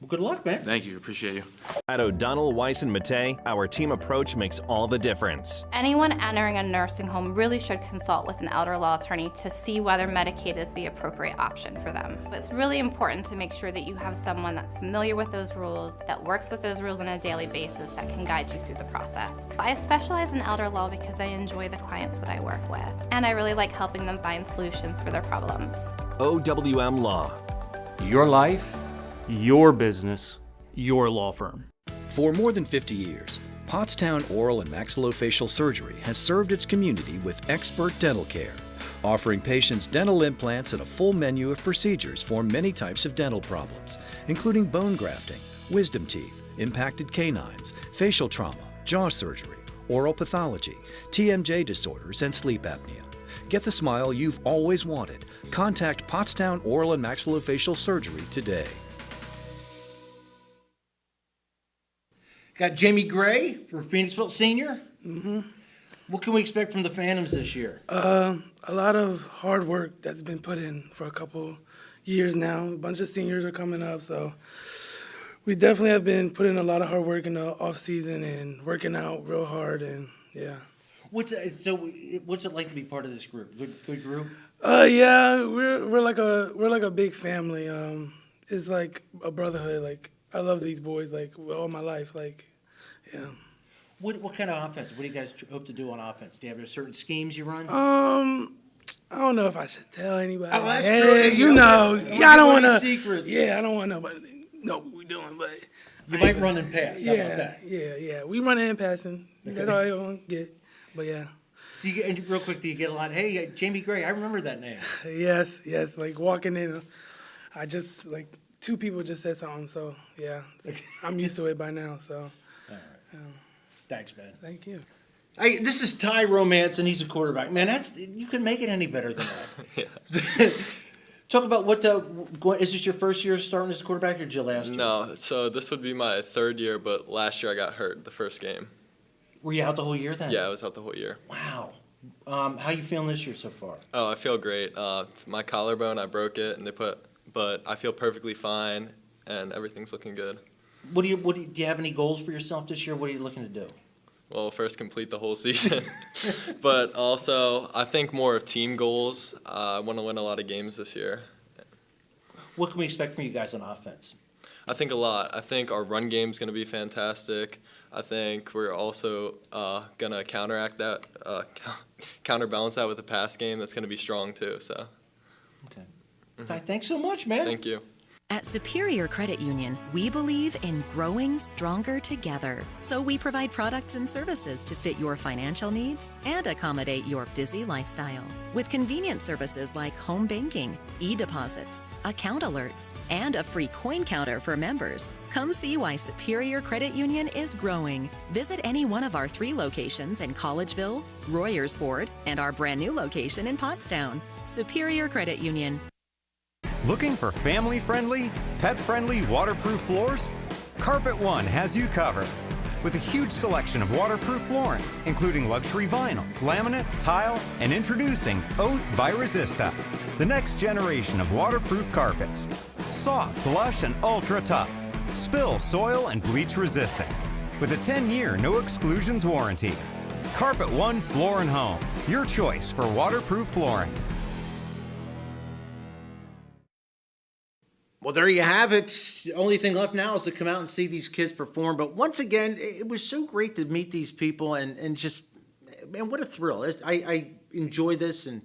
Well, good luck, man. Thank you. Appreciate you. At O'Donnell, Weiss, and Matei, our team approach makes all the difference. Anyone entering a nursing home really should consult with an elder law attorney to see whether Medicaid is the appropriate option for them. It's really important to make sure that you have someone that's familiar with those rules, that works with those rules on a daily basis, that can guide you through the process. I specialize in elder law because I enjoy the clients that I work with, and I really like helping them find solutions for their problems. OWM Law. Your life, your business, your law firm. For more than 50 years, Pottstown Oral and Maxillofacial Surgery has served its community with expert dental care, offering patients dental implants and a full menu of procedures for many types of dental problems, including bone grafting, wisdom teeth, impacted canines, facial trauma, jaw surgery, oral pathology, TMJ disorders, and sleep apnea. Get the smile you've always wanted. Contact Pottstown Oral and Maxillofacial Surgery today. Got Jamie Gray for Phoenixville Senior. Mm-hmm. What can we expect from the Phantoms this year? A lot of hard work that's been put in for a couple years now. A bunch of seniors are coming up, so we definitely have been putting a lot of hard work in the off season and working out real hard, and yeah. What's it like to be part of this group? Good group. Yeah, we're like a big family. It's like a brotherhood. Like I love these boys like all my life. Like, yeah. What kind of offense? What do you guys hope to do on offense? Do you have certain schemes you run? I don't know if I should tell anybody. Oh, that's hey, true. you know, Yeah, I don't want to. secrets. Yeah, I don't want nobody to know what we're doing, but You might run and pass. How Yeah, about that? yeah. We running and passing. That's all you want to get. But yeah. Do you get, and real quick, do you get a lot? Hey, Jamie Gray, I remember that name. Yes. Like walking in, I just like 2 people just said something. So yeah, I'm used to it by now. So. All right. Thanks, man. Thank you. Hey, this is Ty Romance, and he's a quarterback. Man, you couldn't make it any better than that. Talk about is this your first year starting as a quarterback, or did you last year? No, so this would be my 3rd year, but last year I got hurt the first game. Were you out the whole year then? Yeah, I was out the whole year. Wow. How you feeling this year so far? Oh, I feel great. My collarbone, I broke it, but I feel perfectly fine, and everything's looking good. Do you have any goals for yourself this year? What are you looking to do? Well, first complete the whole season, but also I think more of team goals. I want to win a lot of games this year. What can we expect from you guys on offense? I think a lot. I think our run game's going to be fantastic. I think we're also going to counteract that, counterbalance that with a pass game that's going to be strong too. So. Okay. Ty, thanks so much, man. Thank you. At Superior Credit Union, we believe in growing stronger together. So we provide products and services to fit your financial needs and accommodate your busy lifestyle. With convenient services like home banking, e-deposits, account alerts, and a free coin counter for members. Come see why Superior Credit Union is growing. Visit any one of our 3 locations in Collegeville, Royersford, and our brand new location in Pottstown. Superior Credit Union. Looking for family-friendly, pet-friendly waterproof floors? Carpet One has you covered. With a huge selection of waterproof flooring, including luxury vinyl, laminate, tile, and introducing Oath by Resista, the next generation of waterproof carpets. Soft, lush, and ultra tough. Spill, soil, and bleach resistant. With a 10-year no exclusions warranty. Carpet One Floor and Home, your choice for waterproof flooring. Well, there you have it. The only thing left now is to come out and see these kids perform. But once again, it was so great to meet these people and just, man, what a thrill. I enjoy this, and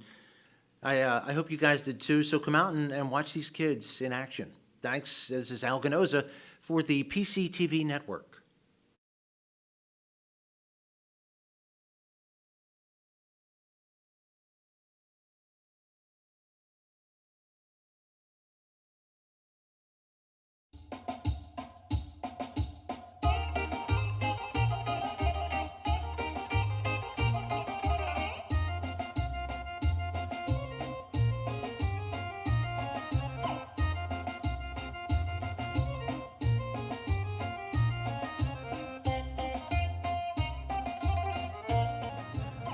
I hope you guys did too. So come out and watch these kids in action. Thanks. This is Al Ganoza for the PCTV Network.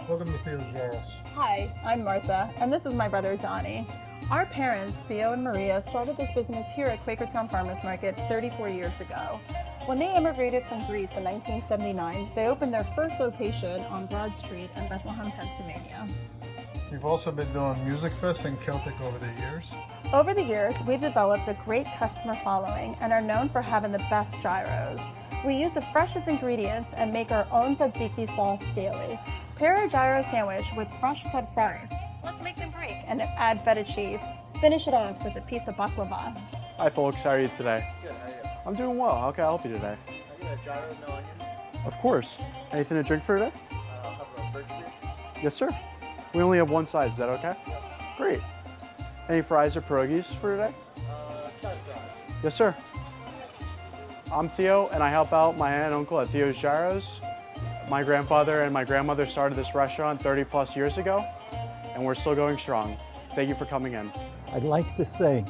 Welcome to Theo's Jarros. Hi, I'm Martha, and this is my brother Donnie. Our parents, Theo and Maria, started this business here at Quakertown Farmers Market 34 years ago. When they immigrated from Greece in 1979, they opened their first location on Broad Street in Bethlehem, Pennsylvania. We've also been doing Music Fest and Celtic over the years. Over the years, we've developed a great customer following and are known for having the best gyros. We use the freshest ingredients and make our own tzatziki sauce daily. Pair a gyro sandwich with fresh cut fries. Let's make them break and add feta cheese. Finish it off with a piece of baklava. Hi folks, how are you today? Good, how are you? I'm doing well. How can I help you today? I get a gyro, no onions. Of course. Anything to drink for today? I'll have a birch beer. Yes, sir. We only have one size. Is that okay? Yes. Great. Any fries or pierogies for today? Side fries. Yes, sir. I'm Theo, and I help out my aunt and uncle at Theo's Gyros. My grandfather and my grandmother started this restaurant 30 plus years ago, and we're still going strong. Thank you for coming in. I'd like to say,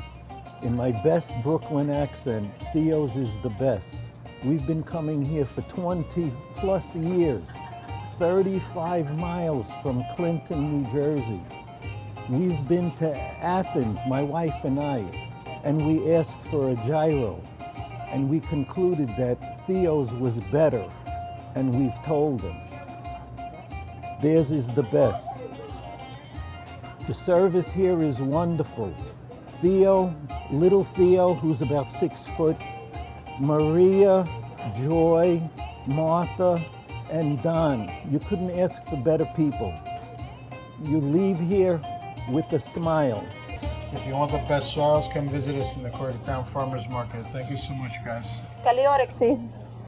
in my best Brooklyn accent, Theo's is the best. We've been coming here for 20 plus years, 35 miles from Clinton, New Jersey. We've been to Athens, my wife and I, and we asked for a gyro, and we concluded that Theo's was better, and we've told them. Theirs is the best. The service here is wonderful. Theo, little Theo, who's about 6 foot, Maria, Joy, Martha, and Don. You couldn't ask for better people. You leave here with a smile. If you want the best gyros, come visit us in the Quakertown Farmers Market. Thank you so much, guys. Καλή όρεξη.